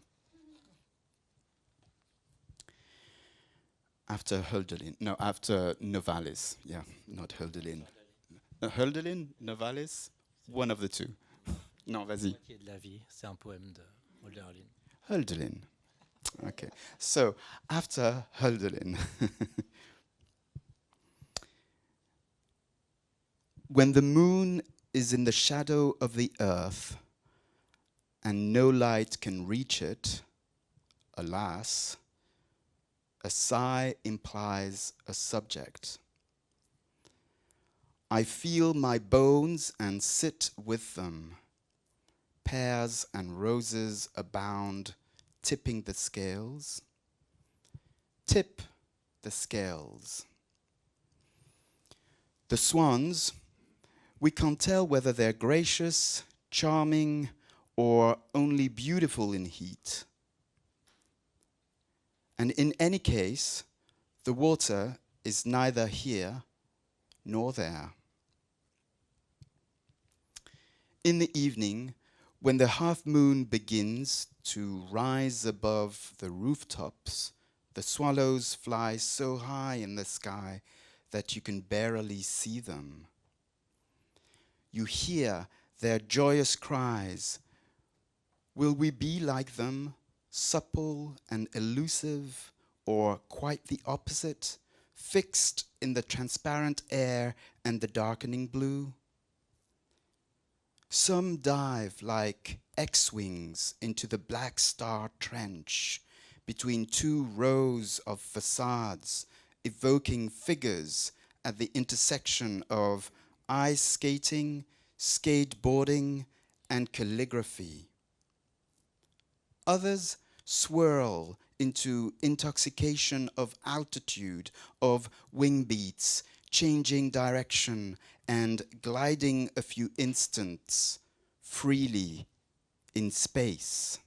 After Novalis, not Hölderlin. Hölderlin, Novalis, one of the two. Non, vas-y. La moitié de la vie, c'est un poème de Hölderlin. Hölderlin. Okay, so after Hölderlin, when the moon is in the shadow of the earth and no light can reach it, alas, a sigh implies a subject. I feel my bones and sit with them. Pears and roses abound, tipping the scales. Tip the scales. The swans, we can't tell whether they're gracious, charming, or only beautiful in heat. And in any case, the water is neither here nor there. In the evening, when the half moon begins to rise above the rooftops, the swallows fly so high in the sky that you can barely see them. You hear their joyous cries. Will we be like them, supple and elusive, or quite the opposite, fixed in the transparent air and the darkening blue? Some dive like X-wings into the Black Star Trench between two rows of facades, evoking figures at the intersection of ice skating, skateboarding, and calligraphy. Others swirl into intoxication of altitude, of wing beats, changing direction, and gliding a few instants freely in space.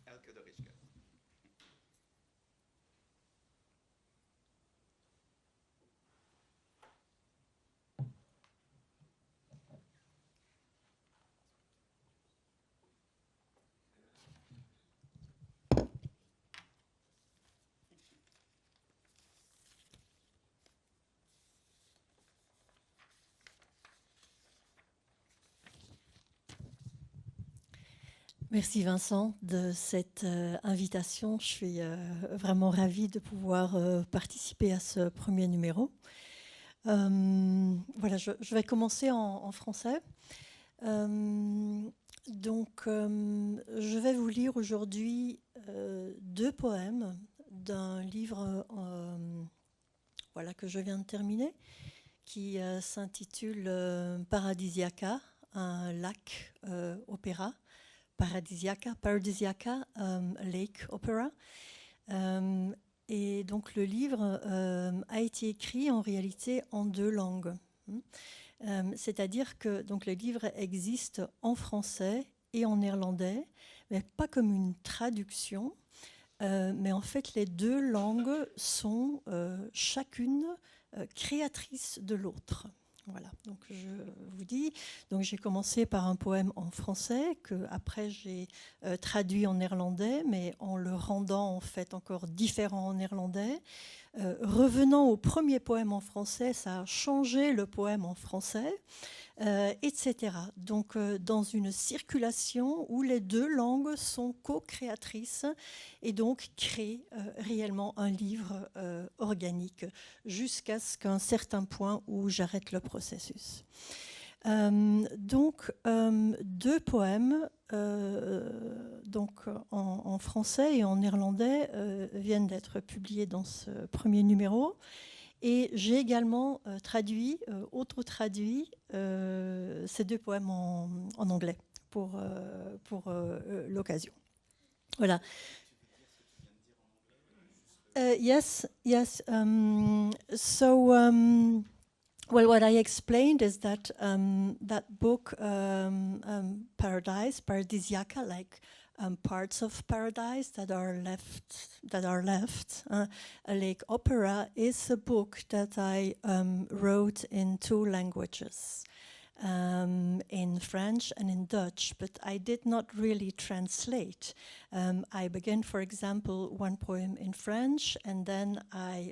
Elke de Rijcke. Merci Vincent de cette invitation. Je suis vraiment ravie de pouvoir participer à ce premier numéro. Voilà, je vais commencer en français. Je vais vous lire aujourd'hui 2 poèmes d'un livre voilà, que je viens de terminer, qui s'intitule Paradisiaca, un lac opéra. Paradisiaca, Lake Opera. Et donc le livre a été écrit en réalité en 2 langues. C'est-à-dire que donc, le livre existe en français et en néerlandais, mais pas comme une traduction, mais en fait les 2 langues sont chacune créatrice de l'autre. Voilà, donc je vous dis, donc j'ai commencé par un poème en français que après j'ai traduit en néerlandais, mais en le rendant en fait encore différent en néerlandais. Revenant au premier poème en français, ça a changé le poème en français, etc. Donc dans une circulation où les 2 langues sont co-créatrices et donc créent réellement un livre organique jusqu'à ce qu'un certain point où j'arrête le processus. 2 poèmes donc en français et en néerlandais viennent d'être publiés dans ce premier numéro. Et j'ai également traduit ces 2 poèmes en anglais pour l'occasion. Voilà. Yes. Well, what I explained is that that book, Paradisiaca, like parts of paradise that are left. A Lake Opera is a book that I wrote in 2 languages, in French and in Dutch, but I did not really translate. I began, for example, 1 poem in French, and then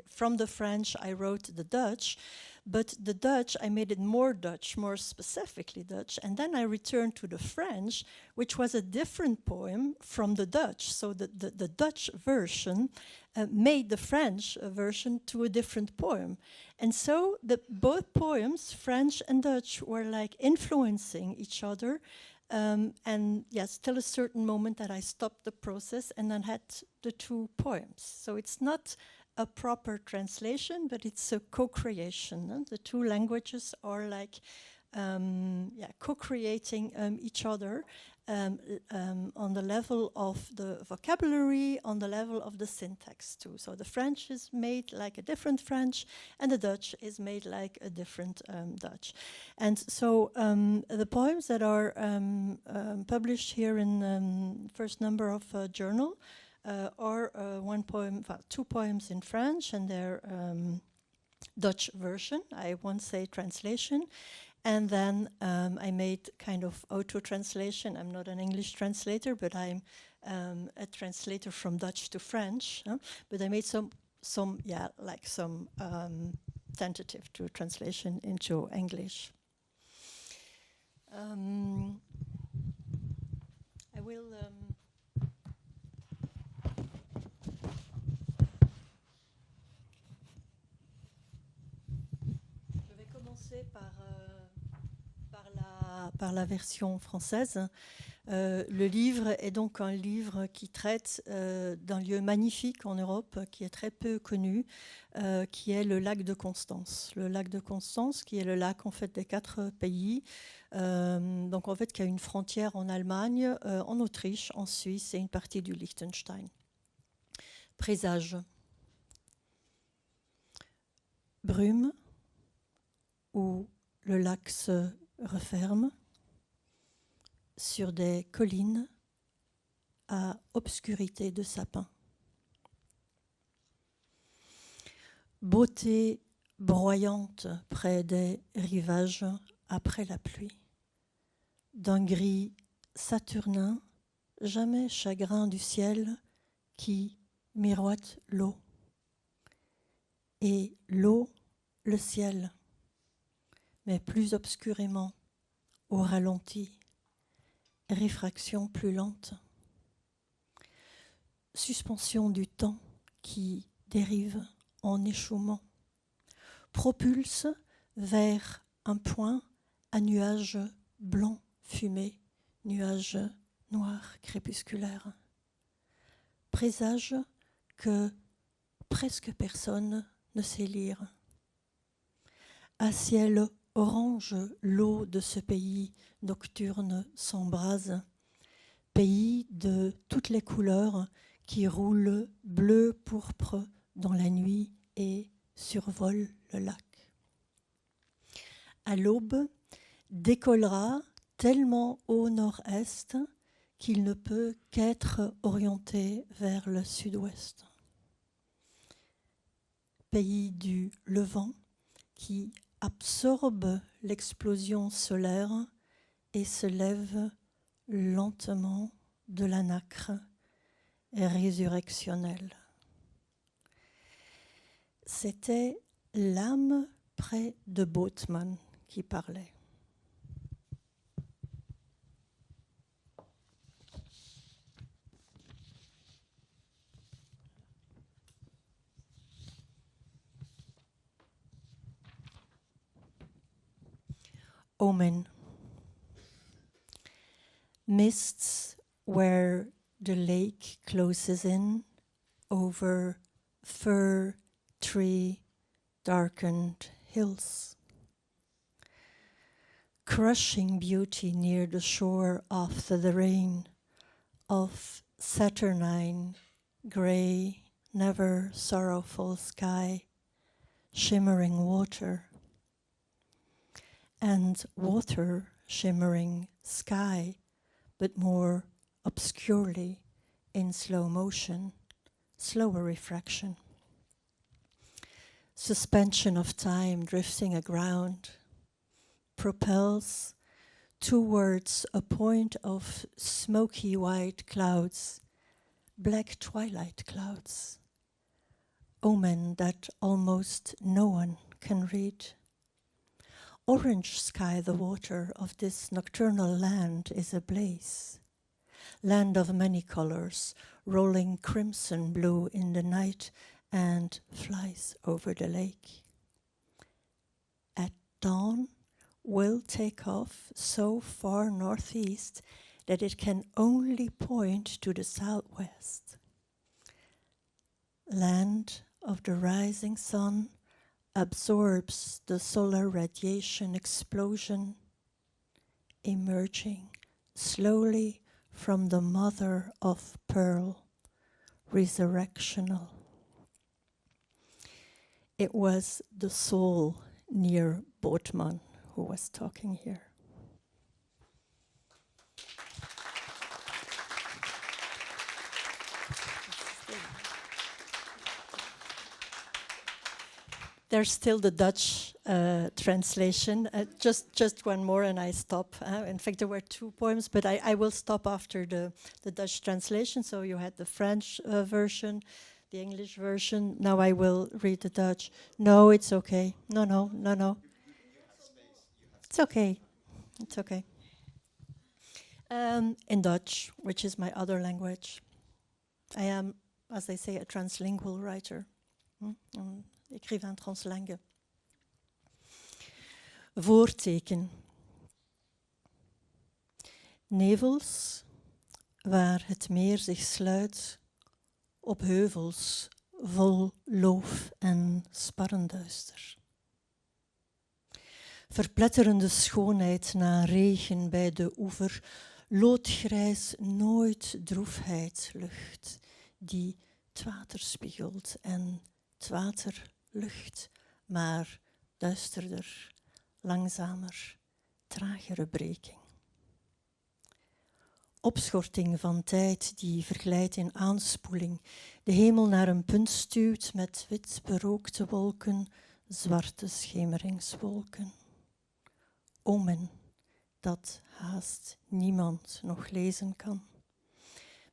from the French, I wrote the Dutch. But the Dutch, I made it more Dutch, more specifically Dutch. And then I returned to the French, which was a different poem from the Dutch. So the Dutch version made the French version to a different poem. And so both poems, French and Dutch, were like influencing each other. And yes, till a certain moment that I stopped the process and then had the 2 poems. So it's not a proper translation, but it's a co-creation. The 2 languages are like co-creating each other on the level of the vocabulary, on the level of the syntax too. So the French is made like a different French, and the Dutch is made like a different Dutch. And so the poems that are published here in the first number of Journal are 2 poems in French and their Dutch version. I won't say translation. And then I made kind of auto-translation. I'm not an English translator, but I'm a translator from Dutch to French. But I made some tentative to translation into English. I will... par la version française. Le livre est donc un livre qui traite d'un lieu magnifique en Europe qui est très peu connu, qui est le lac de Constance. Le lac de Constance, qui est le lac en fait des 4 pays, donc en fait qui a une frontière en Allemagne, en Autriche, en Suisse et une partie du Liechtenstein. Présage. Brume, où le lac se referme sur des collines à obscurité de sapins. Beauté broyante près des rivages après la pluie, d'un gris saturnin, jamais chagrin du ciel qui miroite l'eau. Et l'eau, le ciel, mais plus obscurément, au ralenti, réfraction plus lente. Suspension du temps qui dérive en échouement, propulse vers un point à nuage blanc fumé, nuage noir crépusculaire. Présage que presque personne ne sait lire. À ciel orange, l'eau de ce pays nocturne s'embrase, pays de toutes les couleurs qui roule bleu pourpre dans la nuit et survole le lac. À l'aube, décollera tellement au nord-est qu'il ne peut qu'être orienté vers le sud-ouest. Pays du Levant qui absorbe l'explosion solaire et se lève lentement de la nacre résurrectionnelle. C'était l'âme près de Bothman qui parlait. Omen. Mists where the lake closes in over fir tree darkened hills. Crushing beauty near the shore after the rain of saturnine, grey, never sorrowful sky, shimmering water, and water shimmering sky, but more obscurely in slow motion, slower refraction. Suspension of time drifting aground propels towards a point of smoky white clouds, black twilight clouds, omen that almost no one can read. Orange sky, the water of this nocturnal land is ablaze. Land of many colors, rolling crimson blue in the night and flies over the lake. At dawn, will take off so far northeast that it can only point to the southwest. Land of the rising sun absorbs the solar radiation explosion, emerging slowly from the mother of pearl, resurrectional. It was the soul near Bothman who was talking here. There's still the Dutch translation. Just one more and I stop. In fact, there were two poems, but I will stop after the Dutch translation. So you had the French version, the English version. Now I will read the Dutch. No, it's okay. No. It's okay. It's okay. In Dutch, which is my other language. I am, as they say, a translingual writer. Écrivain translangue. Voorteken. Nevels, waar het meer zich sluit, op heuvels vol loof en sparrenduister. Verpletterende schoonheid na regen bij de oever, loodgrijs nooit droefheid lucht, die het water spiegelt en het water lucht, maar duisterder, langzamer, tragere breking. Opschorting van tijd die verglijdt in aanspoeling, de hemel naar een punt stuwt met wit berookte wolken, zwarte schemeringswolken. Omen dat haast niemand nog lezen kan.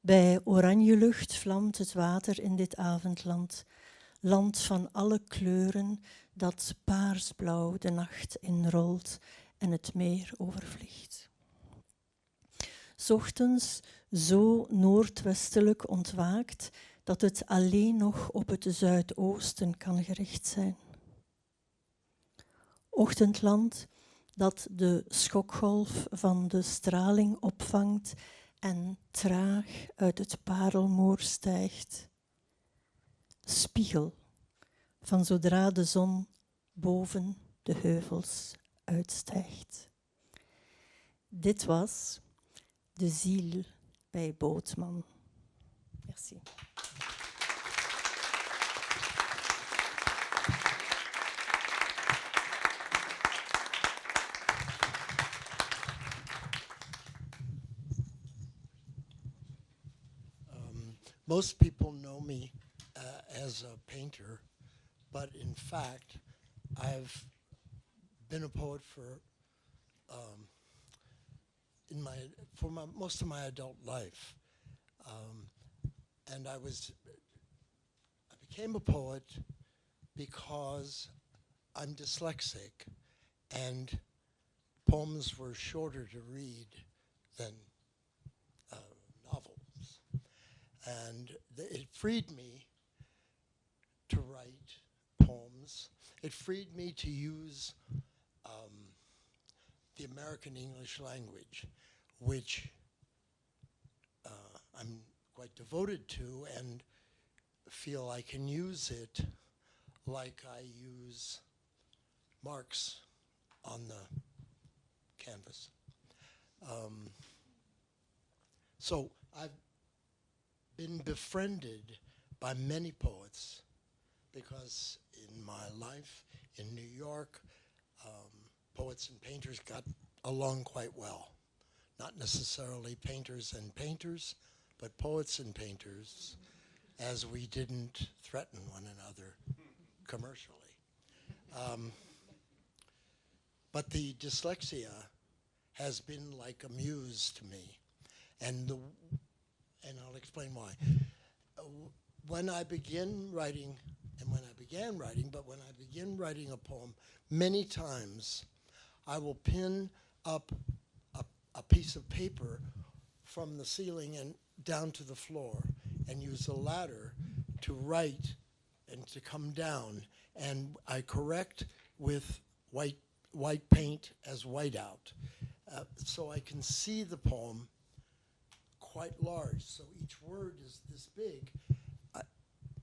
Bij oranje lucht vlamt het water in dit avondland, land van alle kleuren dat paarsblauw de nacht inrolt en het meer overvliegt. 'Ochtends zo noordwestelijk ontwaakt dat het alleen nog op het zuidoosten kan gericht zijn. Ochtendland dat de schokgolf van de straling opvangt en traag uit het parelmoer stijgt. Spiegel van zodra de zon boven de heuvels uitstijgt. Dit was de ziel bij Bootman. Merci. Most people know me as a painter, but in fact, I've been a poet for most of my adult life, and I became a poet because I'm dyslexic, and poems were shorter to read than novels. And it freed me to write poems. It freed me to use the American English language, which I'm quite devoted to and feel I can use it like I use marks on the canvas. So I've been befriended by many poets because in my life in New York, poets and painters got along quite well. Not necessarily painters and painters, but poets and painters, as we didn't threaten one another commercially. But the dyslexia has been like a muse to me, and I'll explain why. When I begin writing a poem, many times I will pin up a piece of paper from the ceiling and down to the floor and use a ladder to write and to come down, and I correct with white paint as whiteout, so I can see the poem quite large. So each word is this big.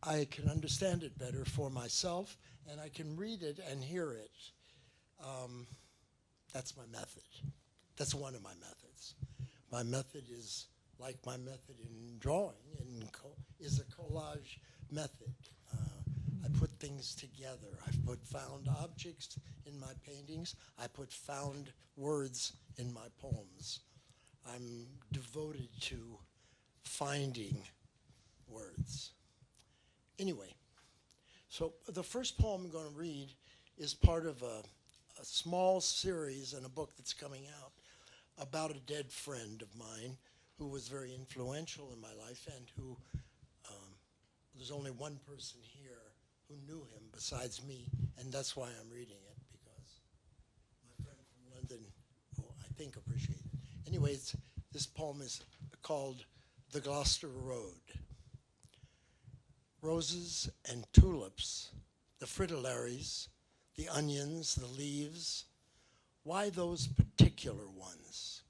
I can understand it better for myself, and I can read it and hear it. That's my method. That's one of my methods. My method is like my method in drawing, and is a collage method. I put things together. I've put found objects in my paintings. I put found words in my poems. I'm devoted to finding words. Anyway, so the first poem I'm going to read is part of a small series in a book that's coming out about a dead friend of mine who was very influential in my life, and who, there's only one person here who knew him besides me, and that's why I'm reading it, because my friend from London, I think, appreciates it. Anyways, this poem is called The Gloucester Road. Roses and tulips, the fritillaries, the onions, the leaves. Why those particular ones?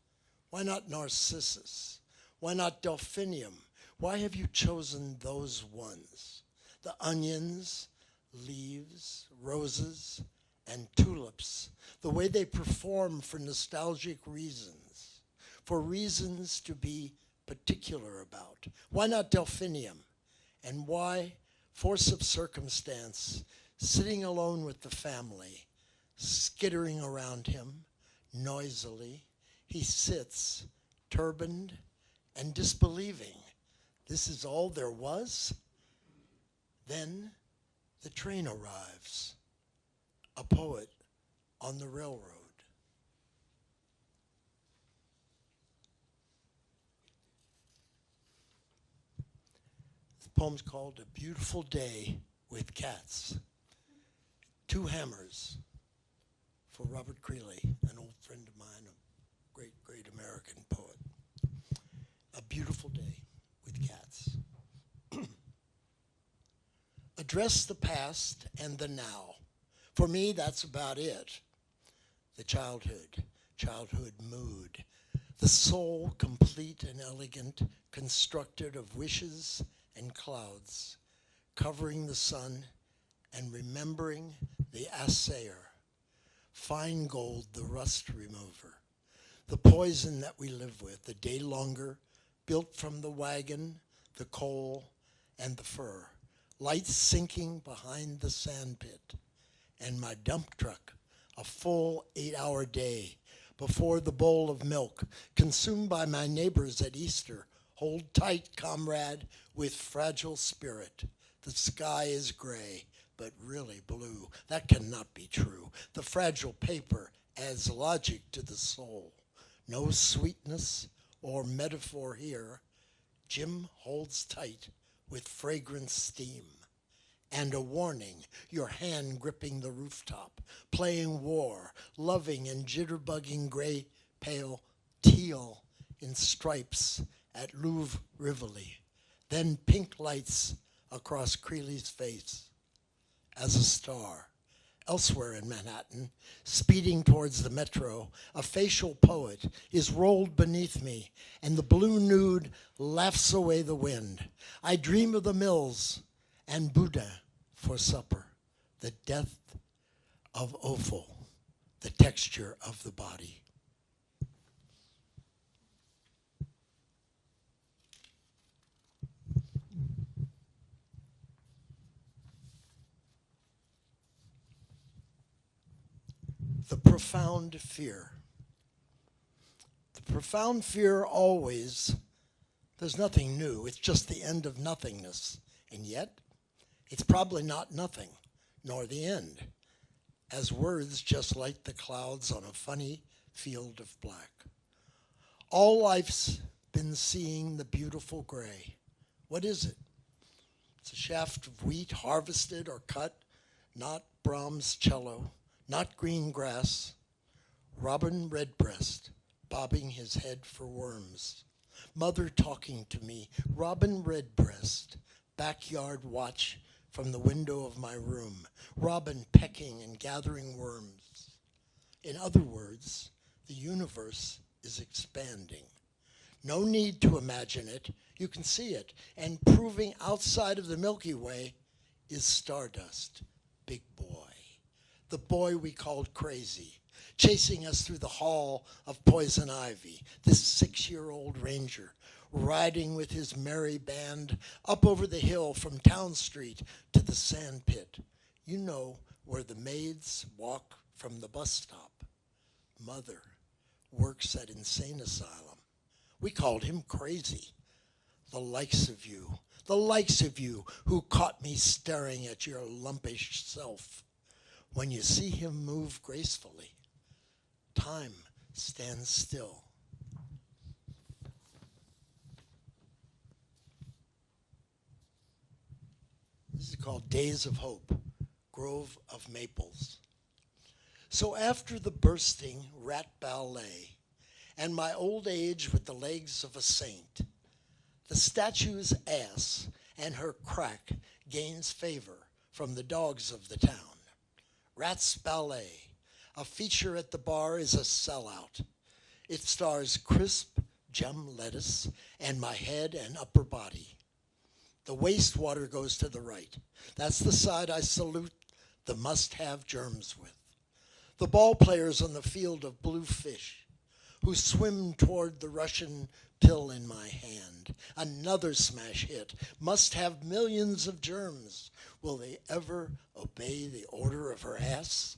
Why not narcissus? Why not delphinium? Why have you chosen those ones? The onions, leaves, roses, and tulips, the way they perform for nostalgic reasons, for reasons to be particular about. Why not delphinium? And why, force of circumstance, sitting alone with the family, skittering around him, noisily, he sits, turbaned and disbelieving. This is all there was? Then the train arrives, a poet on the railroad. The poem's called A Beautiful Day with Cats. Two hammers for Robert Creeley, an old friend of mine, a great, great American poet. beautiful day with cats. Address the past and the now. For me, that's about it. The childhood mood. The soul, complete and elegant, constructed of wishes and clouds, covering the sun and remembering the assayer. Fine gold, the rust remover. The poison that we live with, the day longer, built from the wagon, the coal, and the fur. Lights sinking behind the sand pit. And my dump truck, a full 8-hour day before the bowl of milk, consumed by my neighbors at Easter. Hold tight, comrade, with fragile spirit. The sky is gray, but really blue. That cannot be true. The fragile paper adds logic to the soul. No sweetness or metaphor here. Jim holds tight with fragrant steam. And a warning, your hand gripping the rooftop, playing war, loving and jitterbugging gray, pale, teal in stripes at Louvre Rivoli. Then pink lights across Creeley's face as a star. Elsewhere in Manhattan, speeding towards the metro, a facial poet is rolled beneath me, and the blue nude laughs away the wind. I dream of the mills and Buddha for supper, the death of offal, the texture of the body. The profound fear. The profound fear always, there's nothing new, it's just the end of nothingness. And yet, it's probably not nothing, nor the end, as words just light the clouds on a funny field of black. All life's been seeing the beautiful gray. What is it? It's a shaft of wheat harvested or cut, not Brahms' cello, not green grass, robin redbreast bobbing his head for worms. Mother talking to me, robin redbreast, backyard watch from the window of my room, robin pecking and gathering worms. In other words, the universe is expanding. No need to imagine it, you can see it, and proving outside of the Milky Way is stardust, big boy. The boy we called crazy, chasing us through the hall of poison ivy, this 6-year-old ranger, riding with his merry band up over the hill from Town Street to the sand pit. You know, where the maids walk from the bus stop. Mother works at insane asylum. We called him crazy. The likes of you who caught me staring at your lumpish self. When you see him move gracefully, time stands still. This is called Days of Hope, Grove of Maples. So after the bursting rat ballet and my old age with the legs of a saint, the statue's ass and her crack gains favor from the dogs of the town. Rat's Ballet, a feature at the bar, is a sellout. It stars crisp gem lettuce and my head and upper body. The wastewater goes to the right. That's the side I salute the must-have germs with. The ball players on the field of blue fish who swim toward the Russian pill in my hand. Another smash hit. Must have millions of germs. Will they ever obey the order of her ass?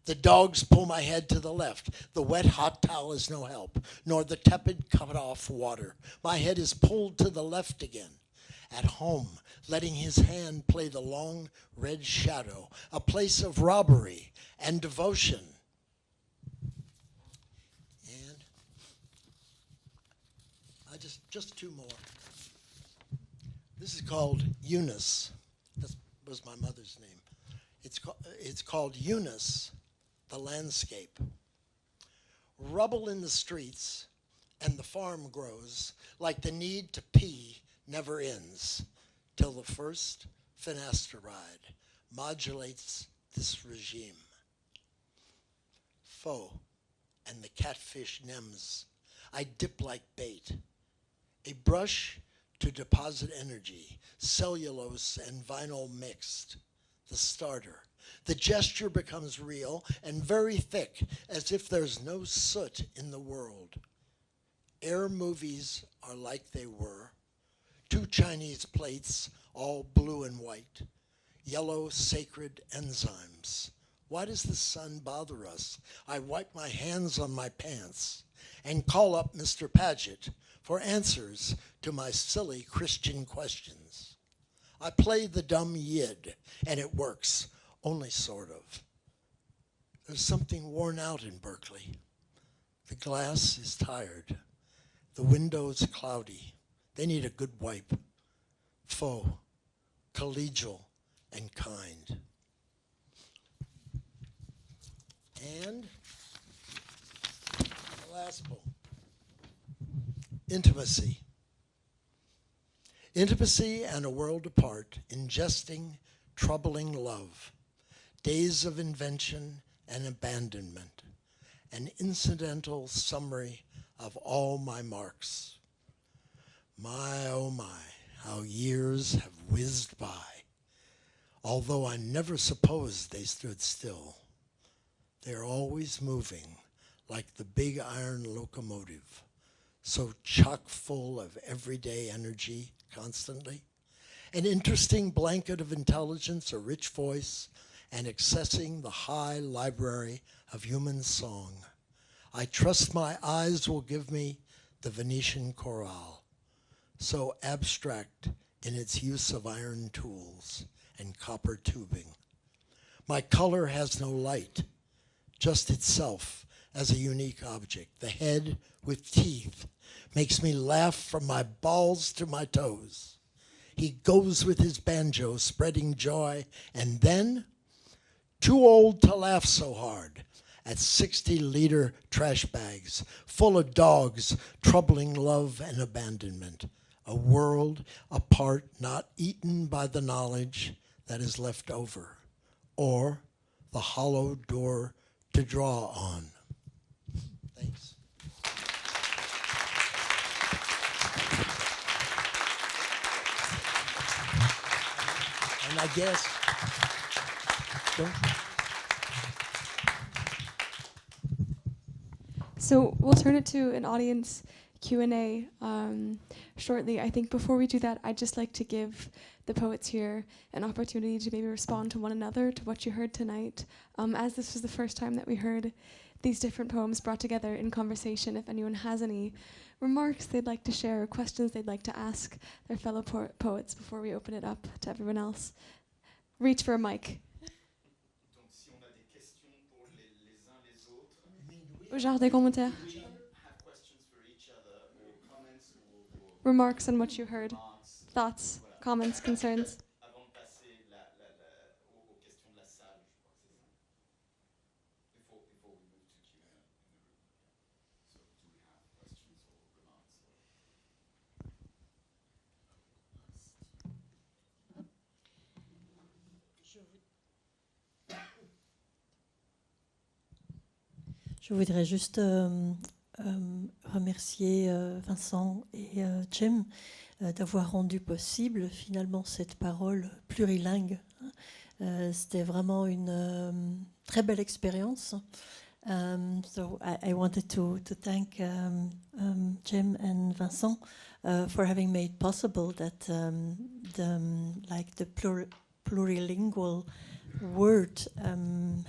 The dogs pull my head to the left. The wet hot towel is no help, nor the tepid cut-off water. My head is pulled to the left again. At home, letting his hand play the long red shadow, a place of robbery and devotion. And just two more. This is called Eunice. That was my mother's name. It's called Eunice, the landscape. Rubble in the streets, and the farm grows, like the need to pee never ends, till the first finasteride modulates this regime. Pho and the catfish nems, I dip like bait. A brush to deposit energy, cellulose and vinyl mixed, the starter. The gesture becomes real and very thick, as if there's no soot in the world. Air movies are like they were. 2 Chinese plates, all blue and white. Yellow sacred enzymes. Why does the sun bother us? I wipe my hands on my pants and call up Mr. Paget for answers to my silly Christian questions. I play the dumb yid, and it works, only sort of. There's something worn out in Berkeley. The glass is tired. The window's cloudy. They need a good wipe. Faux, collegial, and kind. And the last poem. Intimacy. Intimacy and a world apart, ingesting troubling love, days of invention and abandonment, an incidental summary of all my marks. My, oh my, how years have whizzed by, although I never supposed they stood still. They're always moving like the big iron locomotive, so chock full of everyday energy constantly. An interesting blanket of intelligence, a rich voice, and accessing the high library of human song. I trust my eyes will give me the Venetian chorale, so abstract in its use of iron tools and copper tubing. My color has no light, just itself as a unique object. The head with teeth makes me laugh from my balls to my toes. He goes with his banjo, spreading joy, and then, too old to laugh so hard, at 60-liter trash bags full of dogs troubling love and abandonment. A world apart, not eaten by the knowledge that is left over, or the hollow door to draw on. Thanks. And I guess, So we'll turn it to an audience Q&A shortly. I think before we do that, I'd just like to give the poets here an opportunity to maybe respond to one another, to what you heard tonight. As this was the first time that we heard these different poems brought together in conversation, if anyone has any remarks they'd like to share or questions they'd like to ask their fellow poets before we open it up to everyone else, reach for a mic. Genre des commentaires. Remarks on what you heard. Thoughts, comments, concerns. Je voudrais juste remercier Vincent et Jim d'avoir rendu possible finalement cette parole plurilingue. C'était vraiment une très belle expérience. So I wanted to thank Jim and Vincent for having made possible that the plurilingual word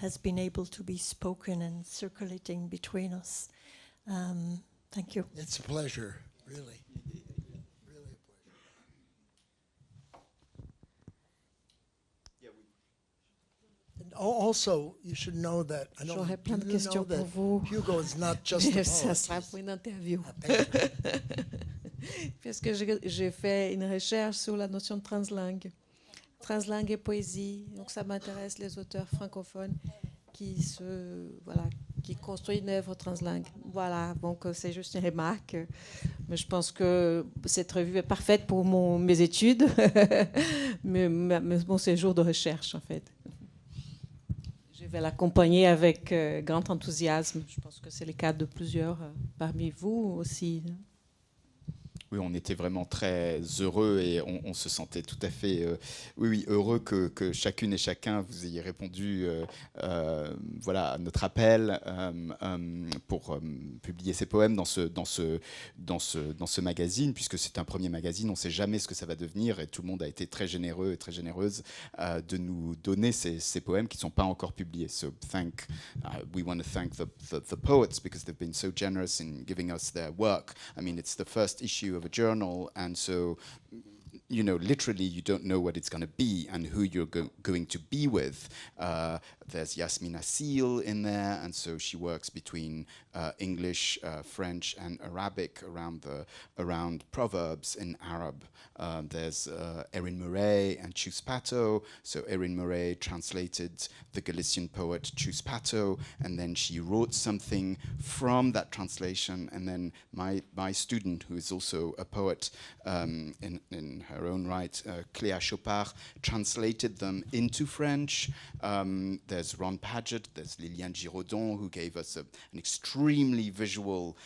has been able to be spoken and circulating between us. Thank you. it's a pleasure, really. Really a pleasure. And also, you should know that, I know, J'aurais plein de you know questions that pour vous. Hugo is not just a Ça poet. sera pour une interview. A painter. Parce que j'ai fait une recherche sur la notion de translangue. Translangue et poésie. Donc ça m'intéresse les auteurs francophones qui qui construit une œuvre translingue. Voilà, donc c'est juste une remarque. Mais je pense que cette revue est parfaite pour mes études, mon séjour de recherche, en fait. Je vais l'accompagner avec grand enthousiasme. Je pense que c'est le cas de plusieurs parmi vous aussi. Oui, on était vraiment très heureux et on se sentait tout à fait heureux que chacune et chacun vous ayez répondu voilà, à notre appel pour publier ces poèmes dans ce magazine, puisque c'est un premier magazine, on ne sait jamais ce que ça va devenir et tout le monde a été très généreux et très généreuse de nous donner ces poèmes qui ne sont pas encore publiés. So we want to thank the poets because they've been so generous in giving us their work. I mean, it's the first issue of a journal, and so literally you don't know what it's going to be and who you're going to be with. There's Yasmina Seal in there, and so she works between English, French and Arabic around proverbs in Arab. There's Erin Murray and Chuspato. So Erin Murray translated the Galician poet Chuspato, and then she wrote something from that translation, and then my student, who is also a poet in her own right, Cléa Chopard, translated them into French. There's Ron Padgett, there's Liliane Giraudon, who gave us an extremely visual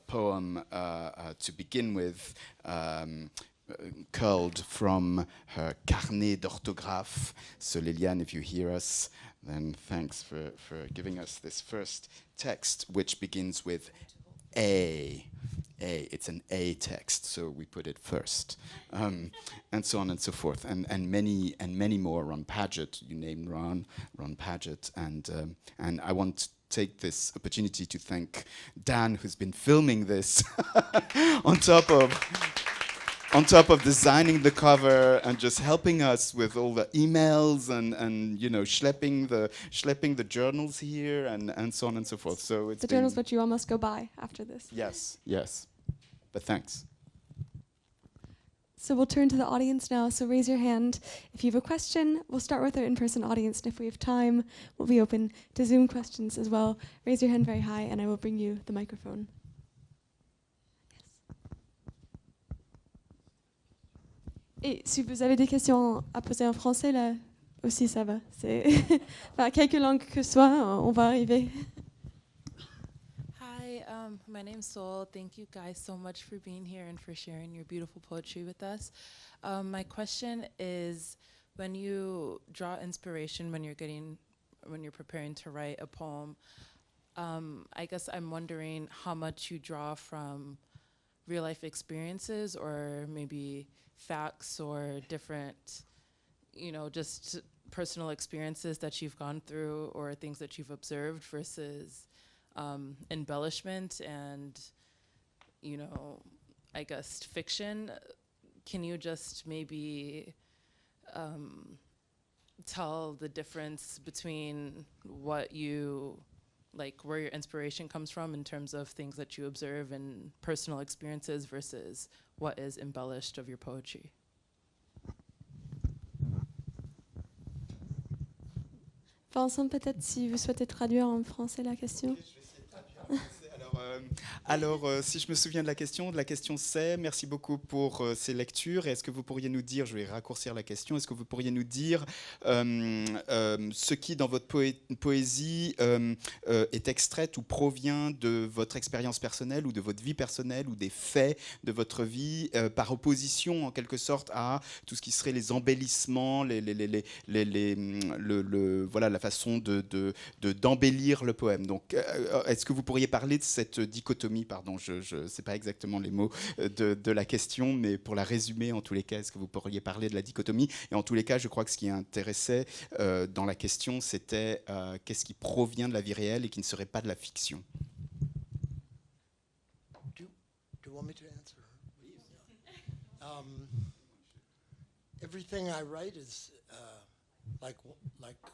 poem to begin with, curled from her carnet d'orthographe. So Liliane, if you hear us, then thanks for giving us this first text, which begins with A. It's an A text, so we put it first, and so on and so forth, and many more. Ron Padgett, you named Ron Padgett, and I want to take this opportunity to thank Dan, who's been filming this on top of designing the cover and just helping us with all the emails and schlepping the journals here and so on and so forth. So it's the journals which you all must go buy after this. Yes. But thanks. So we'll turn to the audience now. So raise your hand if you have a question. We'll start with our in-person audience, and if we have time, we'll be open to Zoom questions as well. Raise your hand very high, and I will bring you the microphone. Et si vous avez des questions à poser en français, là aussi, ça va. Enfin, quelque langue que ce soit, on va arriver. Hi, my name's Sol. Thank you guys so much for being here and for sharing your beautiful poetry with us. My question is, when you draw inspiration when you're preparing to write a poem, I guess I'm wondering how much you draw from real life experiences or maybe facts or different, just personal experiences that you've gone through or things that you've observed versus embellishment and, I guess fiction. Can you just maybe tell the difference between where your inspiration comes from in terms of things that you observe and personal experiences versus what is embellished of your poetry? Vincent, peut-être si vous souhaitez traduire en français la question. Alors, si je me souviens de la question c'est, merci beaucoup pour ces lectures. Est-ce que vous pourriez nous dire, je vais raccourcir la question, est-ce que vous pourriez nous dire ce qui, dans votre poésie, est extraite ou provient de votre expérience personnelle ou de votre vie personnelle ou des faits de votre vie, par opposition, en quelque sorte, à tout ce qui serait les embellissements, voilà, la façon d'embellir le poème. Donc, est-ce que vous pourriez parler de cette dichotomie, pardon, je ne sais pas exactement les mots de la question, mais pour la résumer, en tous les cas, est-ce que vous pourriez parler de la dichotomie? Et en tous les cas, je crois que ce qui intéressait dans la question, c'était qu'est-ce qui provient de la vie réelle et qui ne serait pas de la fiction? Do you want me to answer? Everything I write is like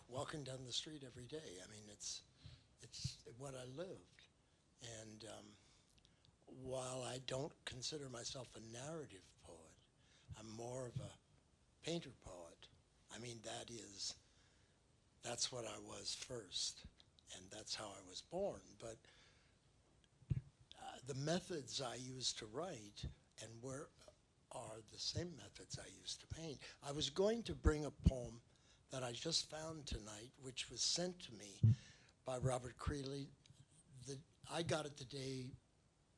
walking down the street every day. I mean, it's what I lived. And while I don't consider myself a narrative poet, I'm more of a painter poet. I mean, that's what I was first. and that's how I was born. But the methods I used to write and are the same methods I used to paint. I was going to bring a poem that I just found tonight, which was sent to me by Robert Creeley. I got it the day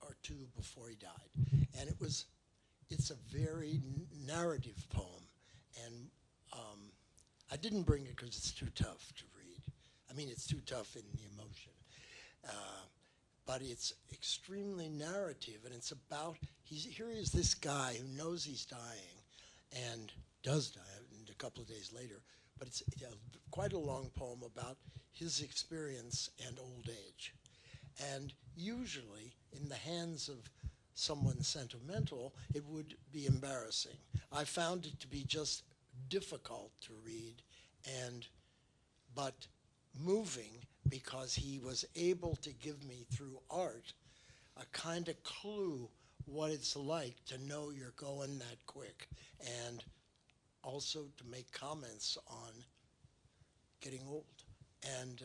or two before he died, and it's a very narrative poem, and I didn't bring it because it's too tough to read. I mean, it's too tough in the emotion, but it's extremely narrative, and it's about, here is this guy who knows he's dying, and does die a couple of days later, but it's quite a long poem about his experience and old age. And usually, in the hands of someone sentimental, it would be embarrassing. I found it to be just difficult to read, but moving, because he was able to give me through art a kind of clue what it's like to know you're going that quick, and also to make comments on getting old. And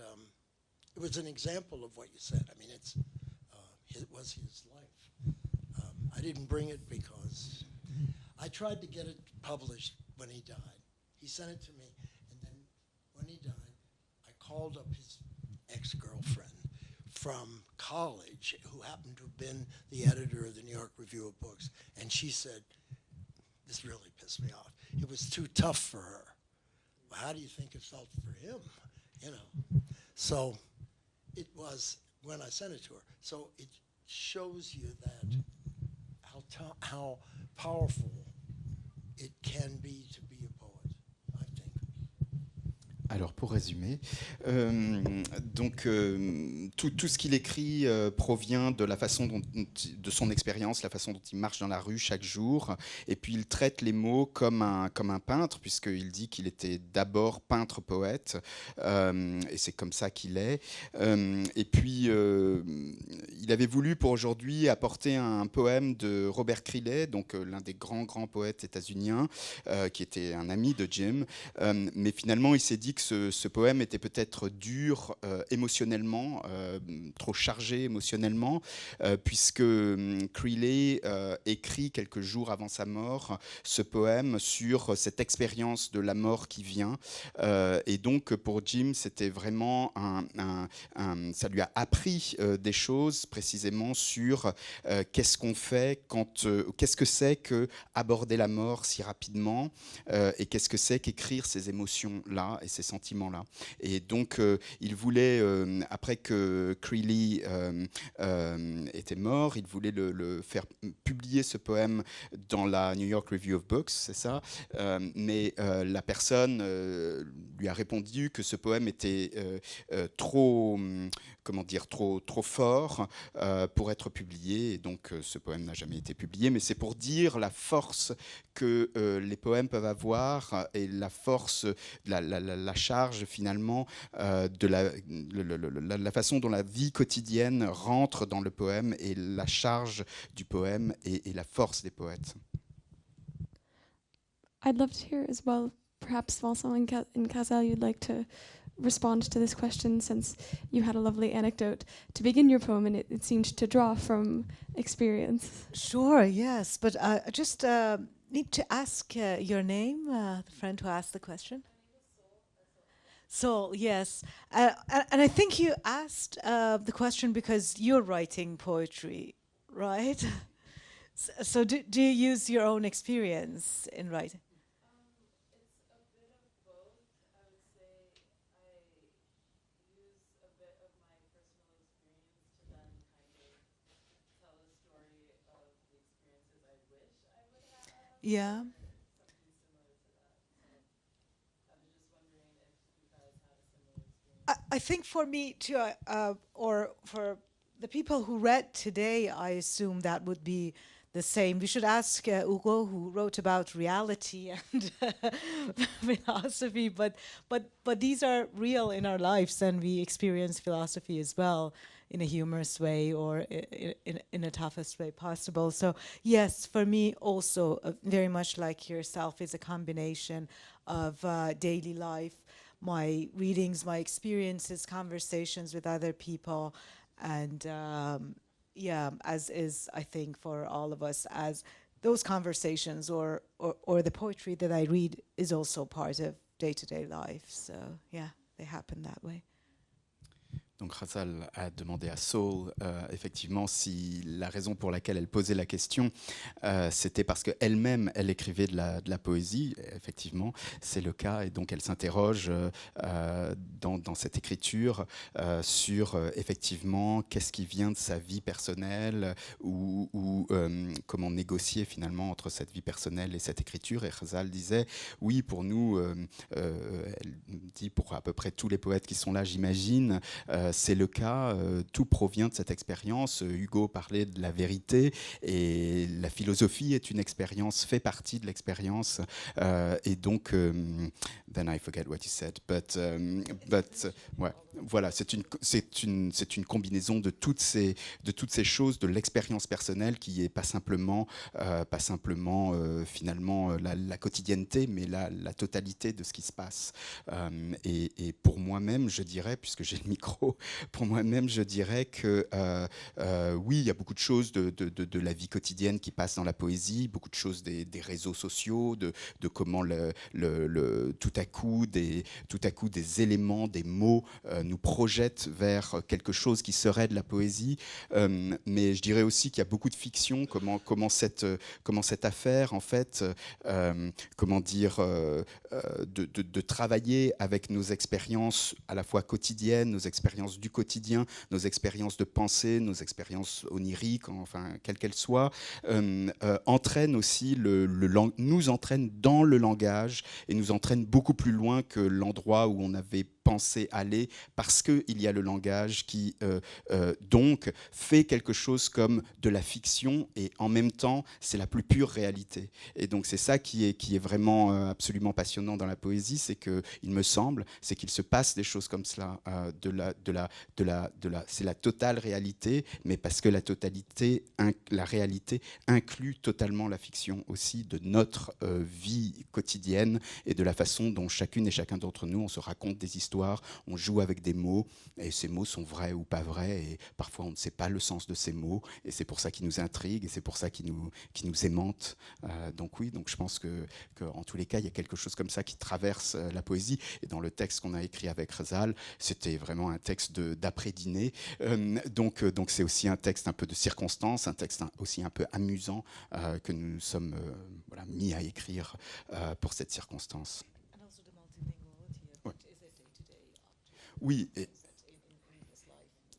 it was an example of what you said. I mean, it was his life. I didn't bring it because I tried to get it published when he died. He sent it to me, and then when he died, I called up his ex-girlfriend from college, who happened to have been the editor of the New York Review of Books, and she said, this really pissed me off. It was too tough for her. Well, how do you think it felt for him? You know. So it was when I sent it to her. So it shows you that how powerful it can be to be a poet, I think. Alors pour résumer, donc tout ce qu'il écrit provient de la façon de son expérience, la façon dont il marche dans la rue chaque jour, et puis il traite les mots comme un peintre, puisqu'il dit qu'il était d'abord peintre-poète, et c'est comme ça qu'il est. Et puis il avait voulu pour aujourd'hui apporter un poème de Robert Creeley, donc l'un des grands poètes états-uniens, qui était un ami de Jim, mais finalement il s'est dit que ce poème était peut-être dur émotionnellement, trop chargé émotionnellement, puisque Creeley écrit quelques jours avant sa mort ce poème sur cette expérience de la mort qui vient. Et donc pour Jim, c'était vraiment ça lui a appris des choses précisément sur qu'est-ce qu'on fait qu'est-ce que c'est que aborder la mort si rapidement, et qu'est-ce que c'est qu'écrire ces émotions-là et ces sentiments-là. Et donc, il voulait, après que Creeley était mort, il voulait le faire publier ce poème dans la New York Review of Books, c'est ça, mais la personne lui a répondu que ce poème était trop fort pour être publié, et donc ce poème n'a jamais été publié, mais c'est pour dire la force que les poèmes peuvent avoir, et la force, la charge finalement de la façon dont la vie quotidienne rentre dans le poème, et la charge du poème et la force des poètes. I'd love to hear as well, perhaps Vincent and Ghazal, you'd like to respond to this question, since you had a lovely anecdote to begin your poem, and it seemed to draw from experience. Sure, yes, but I just need to ask your name, the friend who asked the question. Sol, yes. And I think you asked the question because you're writing poetry, right? So do you use your own experience in writing? It's a bit of both. I would say I use a bit of my personal experience to then kind of tell the story of the experiences I wish I would have. Yeah. Something similar to that. So I was just wondering if you guys had a similar experience. I think for me too, or for the people who read today, I assume that would be the same. We should ask Hugo, who wrote about reality and philosophy, but these are real in our lives, and we experience philosophy as well in a humorous way, or in a toughest way possible. So yes, for me also, very much like yourself, is a combination of daily life, my readings, my experiences, conversations with other people, and yeah, as is, I think, for all of us, as those conversations or the poetry that I read is also part of day-to-day life. So yeah, they happen that way. Donc Ghazal a demandé à Saul effectivement si la raison pour laquelle elle posait la question c'était parce qu'elle-même elle écrivait de la poésie. Effectivement c'est le cas et donc elle s'interroge dans cette écriture sur effectivement qu'est-ce qui vient de sa vie personnelle ou comment négocier finalement entre cette vie personnelle et cette écriture. Et Ghazal disait oui pour nous elle dit pour à peu près tous les poètes qui sont là j'imagine c'est le cas, tout provient de cette expérience. Hugo parlait de la vérité et la philosophie est une expérience, fait partie de l'expérience. Et donc, then I forget what you said, but ouais, voilà, c'est une combinaison de toutes ces choses, de l'expérience personnelle qui est pas simplement finalement la quotidienneté, mais la totalité de ce qui se passe. Et pour moi-même, je dirais, puisque j'ai le micro, pour moi-même, je dirais que oui, il y a beaucoup de choses de la vie quotidienne qui passent dans la poésie, beaucoup de choses des réseaux sociaux, de comment tout à coup des éléments, des mots nous projettent vers quelque chose qui serait de la poésie. Mais je dirais aussi qu'il y a beaucoup de fiction, comment cette affaire, en fait, comment dire, de travailler avec nos expériences à la fois quotidiennes, nos expériences du quotidien, nos expériences de pensée, nos expériences oniriques, enfin, quelles qu'elles soient, entraînent aussi nous entraînent dans le langage et nous entraînent beaucoup plus loin que l'endroit où on avait pensé aller, parce qu'il y a le langage qui donc fait quelque chose comme de la fiction et en même temps c'est la plus pure réalité. Et donc c'est ça qui est vraiment absolument passionnant dans la poésie, c'est que il me semble, c'est qu'il se passe des choses comme cela, c'est la totale réalité, mais parce que la réalité inclut totalement la fiction aussi de notre vie quotidienne et de la façon dont chacune et chacun d'entre nous on se raconte des histoires, on joue avec des mots et ces mots sont vrais ou pas vrais et parfois on ne sait pas le sens de ces mots et c'est pour ça qu'ils nous intriguent et c'est pour ça qu'ils nous aimantent. Donc oui, donc je pense que en tous les cas il y a quelque chose comme ça qui traverse la poésie et dans le texte qu'on a écrit avec Ghazal, c'était vraiment un texte d'après-dîner. Donc c'est aussi un texte un peu de circonstance, un texte aussi un peu amusant que nous sommes mis à écrire pour cette circonstance. Oui,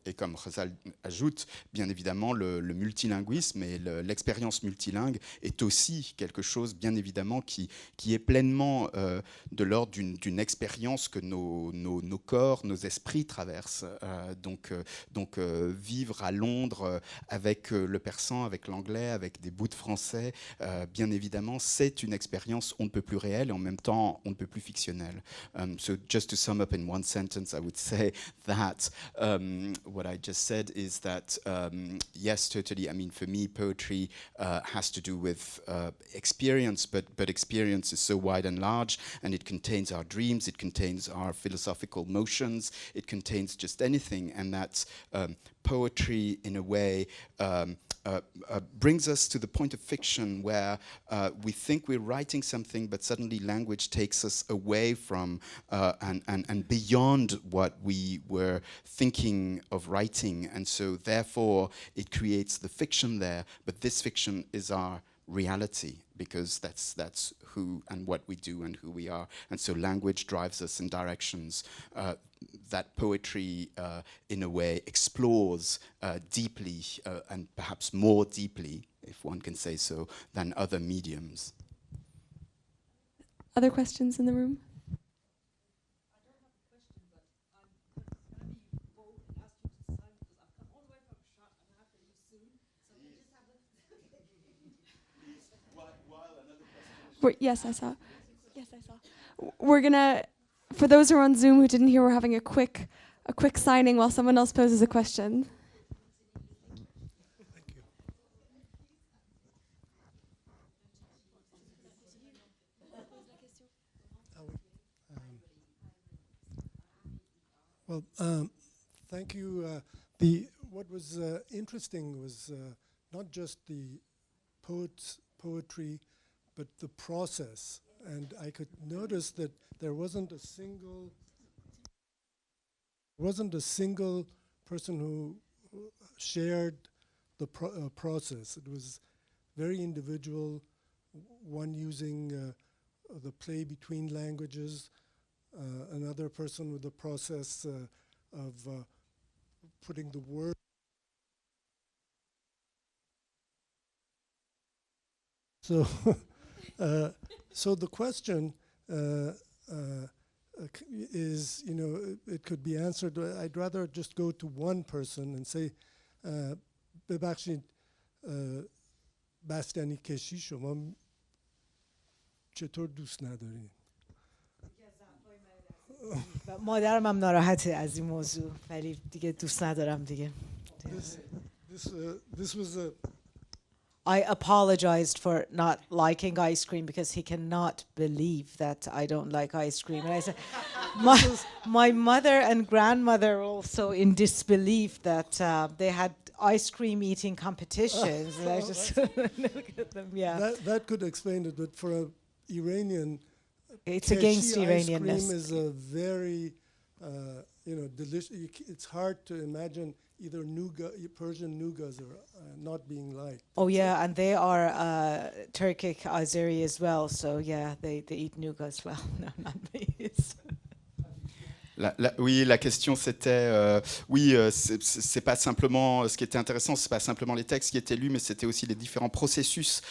et comme Ghazal ajoute, bien évidemment, le multilinguisme et l'expérience multilingue est aussi quelque chose, bien évidemment, qui est pleinement de l'ordre d'une expérience que nos corps, nos esprits traversent. Donc, vivre à Londres avec le persan, avec l'anglais, avec des bouts de français, bien évidemment, c'est une expérience on ne peut plus réelle et en même temps on ne peut plus fictionnelle. So just to sum up in one sentence, I would say that what I just said is that, yes, totally. I mean, for me, poetry has to do with experience, but experience is so wide and large, and it contains our dreams, it contains our philosophical motions, it contains just anything, and that poetry, in a way, brings us to the point of fiction where we think we're writing something, but suddenly language takes us away from and beyond what we were thinking of writing. And so therefore it creates the fiction there, but this fiction is our reality, because that's who and what we do and who we are. And so language drives us in directions that poetry, in a way, explores deeply and perhaps more deeply, if one can say so, than other mediums. Other questions in the room? Yes, I saw. We're gonna, for those who are on Zoom who didn't hear, we're having a quick signing while someone else poses a question. Thank you. Well, thank you. What was interesting was not just the poetry, but the process. And I could notice that there wasn't a single person who shared the process. It was very individual, one using the play between languages, another person with the process of putting the word. So, so the question is, you know, it could be answered. I'd rather just go to one person and say, ببخشید بستنی کشی شما چطور دوست ندارین؟ مادرم هم ناراحته از این موضوع ولی دیگه دوست ندارم دیگه. This was a I apologized for not liking ice cream because he cannot believe that I don't like ice cream. And I said, my mother and grandmother were also in disbelief that they had ice cream eating competitions. And I just look at them, yeah. That could explain it, but for an Iranian, it's against Iranianness. Iranianness. Ice cream is a very, delicious. It's hard to imagine either Persian nougats or not being liked. Oh yeah, and they are Turkic Azeri as well. So yeah, they eat nougat as well. No, not me. Oui, la question c'était, c'est pas simplement, ce qui était intéressant, c'est pas simplement les textes qui étaient lus, mais c'était aussi les différents processus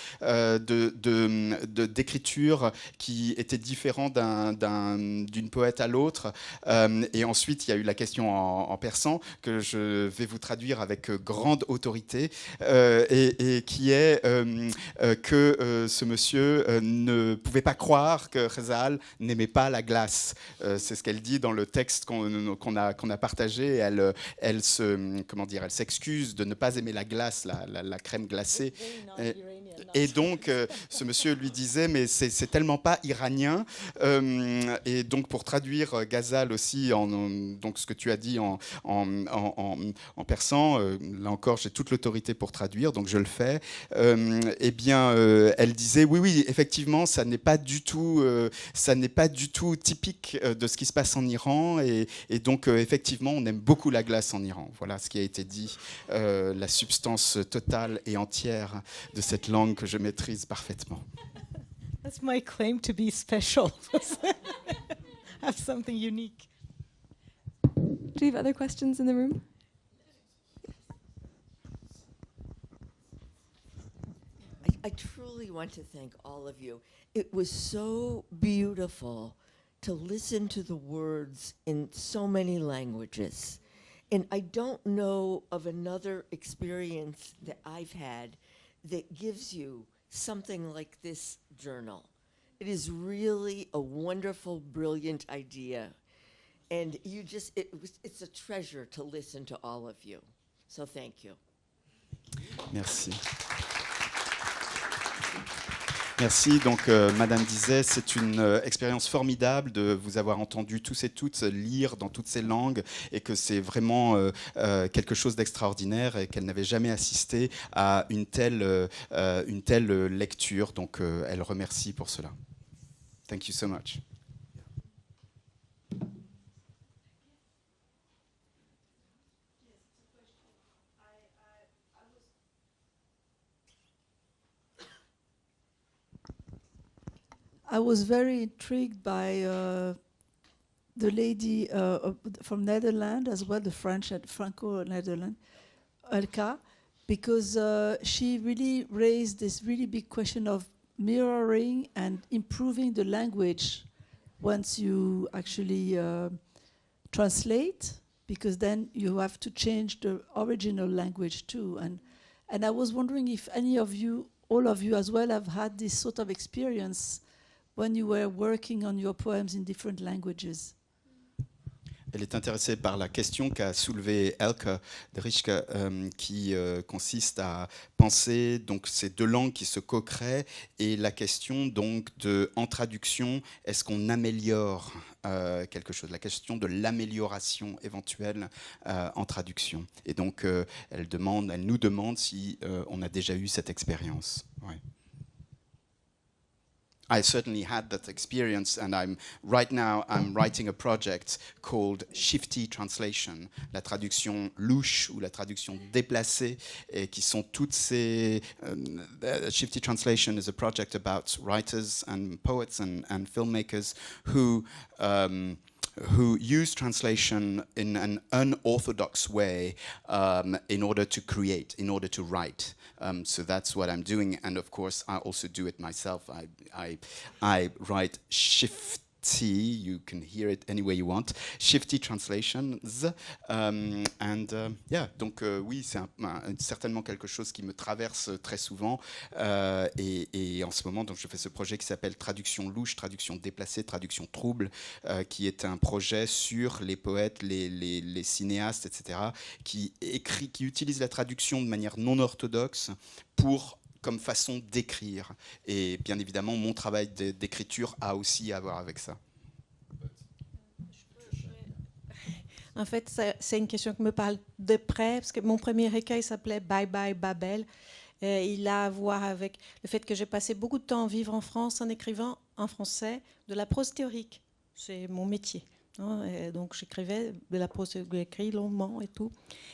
d'écriture qui étaient différents d'une poète à l'autre. Et ensuite, il y a eu la question en persan que je vais vous traduire avec grande autorité et qui est que ce monsieur ne pouvait pas croire que Ghazal n'aimait pas la glace. C'est ce qu'elle dit dans le texte qu'on a partagé. Elle s'excuse de ne pas aimer la glace, la crème glacée. Et donc, ce monsieur lui disait, mais c'est tellement pas iranien. Et donc, pour traduire Ghazal aussi, donc ce que tu as dit en persan, là encore, j'ai toute l'autorité pour traduire, donc je le fais. Eh bien, elle disait, oui, effectivement, ça n'est pas du tout typique de ce qui se passe en Iran. Et donc, effectivement, on aime beaucoup la glace en Iran. Voilà ce qui a été dit, la substance totale et entière de cette langue que je maîtrise parfaitement. That's my claim to be special. Have something unique. Do you have other questions in the room? I truly want to thank all of you. It was so beautiful to listen to the words in so many languages. And I don't know of another experience that I've had that gives you something like this journal. It is really a wonderful, brilliant idea. And it's a treasure to listen to all of you. So thank you. Merci. Merci. Donc, Madame disait, c'est une expérience formidable de vous avoir entendu tous et toutes lire dans toutes ces langues et que c'est vraiment quelque chose d'extraordinaire et qu'elle n'avait jamais assisté à une telle lecture. Donc, elle remercie pour cela. Thank you so much. I was very intrigued by the lady from Netherlands as well, the French at Franco-Netherlands, Elke, because she really raised this really big question of mirroring and improving the language once you actually translate, because then you have to change the original language too. And I was wondering if any of you, all of you as well, have had this sort of experience when you were working on your poems in different languages. Elle est intéressée par la question qu'a soulevée Elke de Rijcke, qui consiste à penser donc ces deux langues qui se co-créent, et la question donc de, en traduction, est-ce qu'on améliore quelque chose, la question de l'amélioration éventuelle en traduction. Et donc elle nous demande si on a déjà eu cette expérience. Ouais. I certainly had that experience, and right now I'm writing a project called Shifty Translation, la traduction louche ou la traduction déplacée, et qui sont toutes ces... Shifty Translation is a project about writers and poets and filmmakers who use translation in an unorthodox way in order to create, in order to write. So that's what I'm doing, and of course I also do it myself. I write shifty, you can hear it any way you want, shifty translations, donc oui, c'est certainement quelque chose qui me traverse très souvent, et en ce moment donc je fais ce projet qui s'appelle Traduction louche, traduction déplacée, traduction trouble, qui est un projet sur les poètes, les cinéastes, etc., qui utilisent la traduction de manière non orthodoxe comme façon d'écrire. Et bien évidemment, mon travail d'écriture a aussi à voir avec ça. En fait, c'est une question qui me parle de près, parce que mon premier recueil s'appelait Bye Bye Babel. Il a à voir avec le fait que j'ai passé beaucoup de temps à vivre en France en écrivant en français de la prose théorique. C'est mon métier. Et donc j'écrivais de la prose théorique, j'écris longuement et tout.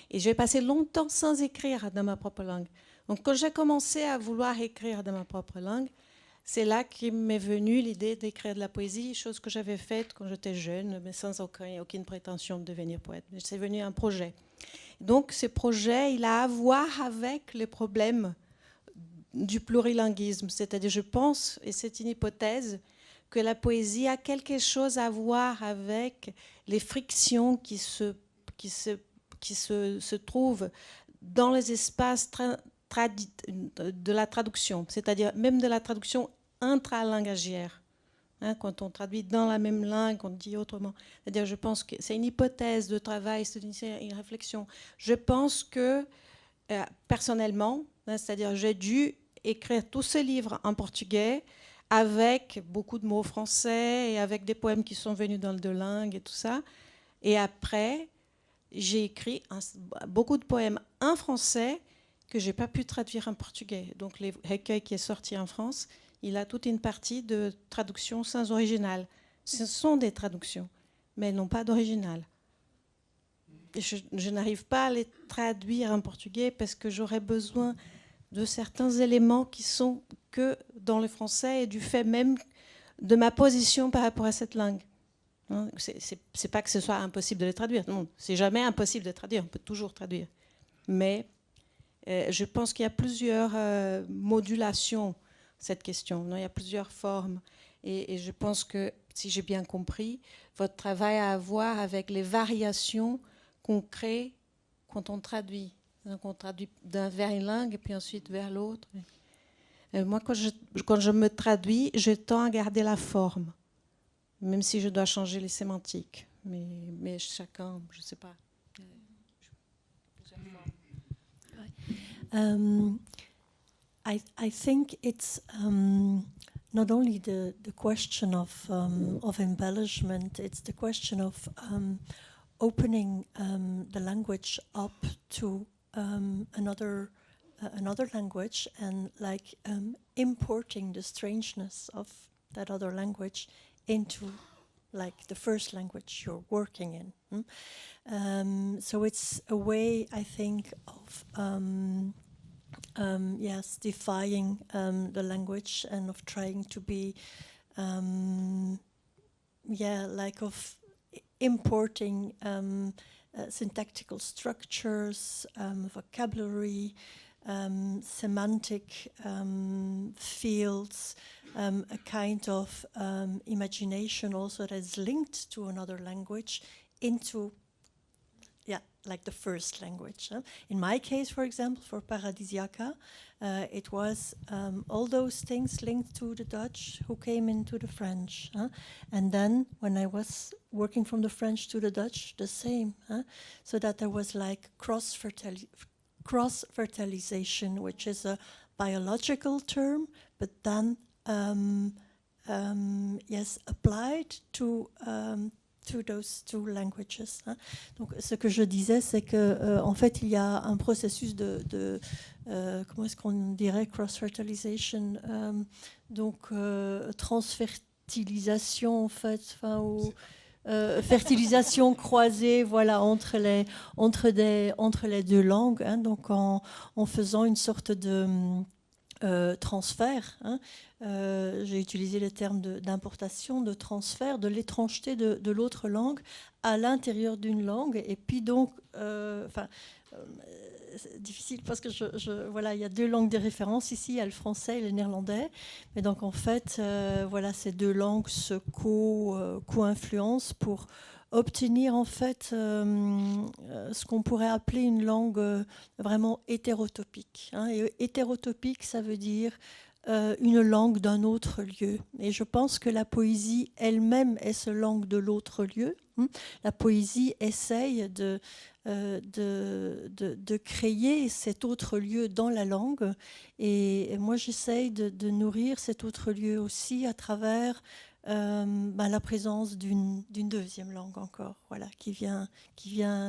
Et j'ai passé longtemps sans écrire dans ma propre langue. Donc, quand j'ai commencé à vouloir écrire dans ma propre langue, c'est là qu'est m'est venue l'idée d'écrire de la poésie, chose que j'avais faite quand j'étais jeune, mais sans aucune prétention de devenir poète. C'est venu un projet. Donc, ce projet, il a à voir avec les problèmes du plurilinguisme. C'est-à-dire, je pense, et c'est une hypothèse, que la poésie a quelque chose à voir avec les frictions qui se trouvent dans les espaces de la traduction, c'est-à-dire même de la traduction intralangagière. Quand on traduit dans la même langue, on dit autrement. C'est-à-dire, je pense que c'est une hypothèse de travail, c'est une réflexion. Je pense que, personnellement, c'est-à-dire, j'ai dû écrire tous ces livres en portugais avec beaucoup de mots français et avec des poèmes qui sont venus dans les deux langues et tout ça. Et après, j'ai écrit beaucoup de poèmes en français que je n'ai pas pu traduire en portugais. Donc, le recueil qui est sorti en France, il a toute une partie de traduction sans original. Ce sont des traductions, mais elles n'ont pas d'original. Je n'arrive pas à les traduire en portugais parce que j'aurais besoin de certains éléments qui sont que dans le français et du fait même de ma position par rapport à cette langue. C'est pas que ce soit impossible de les traduire. Non, c'est jamais impossible de traduire. On peut toujours traduire. Mais je pense qu'il y a plusieurs modulations, cette question. Non, il y a plusieurs formes. Et je pense que, si j'ai bien compris, votre travail a à voir avec les variations qu'on crée quand on traduit. Donc, on traduit vers une langue et puis ensuite vers l'autre. Moi, quand je me traduis, je tends à garder la forme, même si je dois changer les sémantiques. Mais chacun, je ne sais pas. I think it's not only the question of embellishment, it's the question of opening the language up to another language and like importing the strangeness of that other language into like the first language you're working in. So it's a way, I think, of defying the language and of trying to be, of importing syntactical structures, vocabulary, semantic fields, a kind of imagination also that is linked to another language into, like the first language. In my case, for example, for Paradisiaca, it was all those things linked to the Dutch who came into the French. And then when I was working from the French to the Dutch, the same. So that there was like cross-fertilization, which is a biological term, but then applied to those two languages. Donc, ce que je disais, c'est que en fait, il y a un processus de comment est-ce qu'on dirait cross-fertilization, donc transfertilisation en fait, ou fertilisation croisée, voilà, entre les deux langues, donc en faisant une sorte de transfert. J'ai utilisé le terme d'importation, de transfert, de l'étrangeté de l'autre langue à l'intérieur d'une langue. Et puis donc, c'est difficile parce que voilà, il y a deux langues de référence ici, il y a le français et le néerlandais. Mais donc en fait, voilà, ces deux langues se co-influencent pour obtenir en fait ce qu'on pourrait appeler une langue vraiment hétérotopique. Et hétérotopique, ça veut dire une langue d'un autre lieu. Et je pense que la poésie elle-même est ce langue de l'autre lieu. La poésie essaye de créer cet autre lieu dans la langue. Et moi, j'essaye de nourrir cet autre lieu aussi à travers la présence d'une deuxième langue encore, voilà, qui vient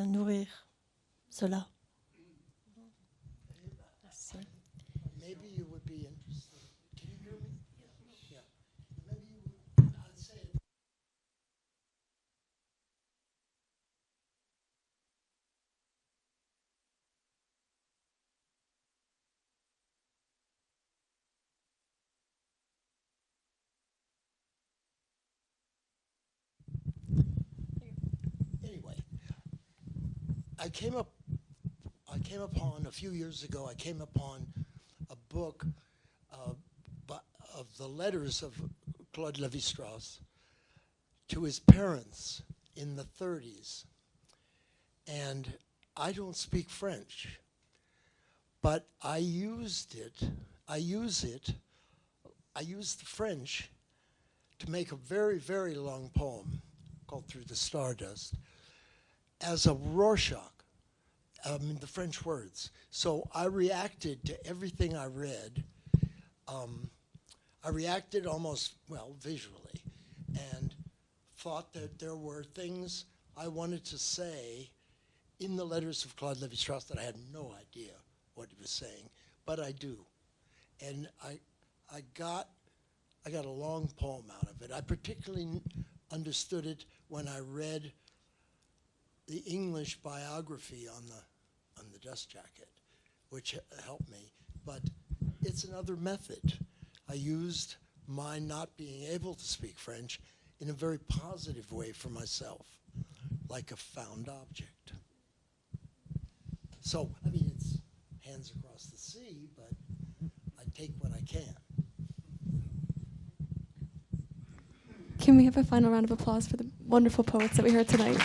nourrir cela. Merci. Maybe you would be interested. Can you hear me? Yeah. Maybe you would. I'd say it. Anyway, I came upon a few years ago. I came upon a book of the letters of Claude Lévi-Strauss to his parents in the 30s, and I don't speak French, but I used the French to make a very, very long poem called Through the Stardust as a Rorschach. The French words. So I reacted to everything I read. I reacted almost, visually, and thought that there were things I wanted to say in the letters of Claude Lévi-Strauss that I had no idea what he was saying, but I do. And I got a long poem out of it. I particularly understood it when I read the English biography on the dust jacket, which helped me. But it's another method. I used my not being able to speak French in a very positive way for myself, like a found object. So, it's hands across the sea, but I take what I can. Can we have a final round of applause for the wonderful poets that we heard tonight?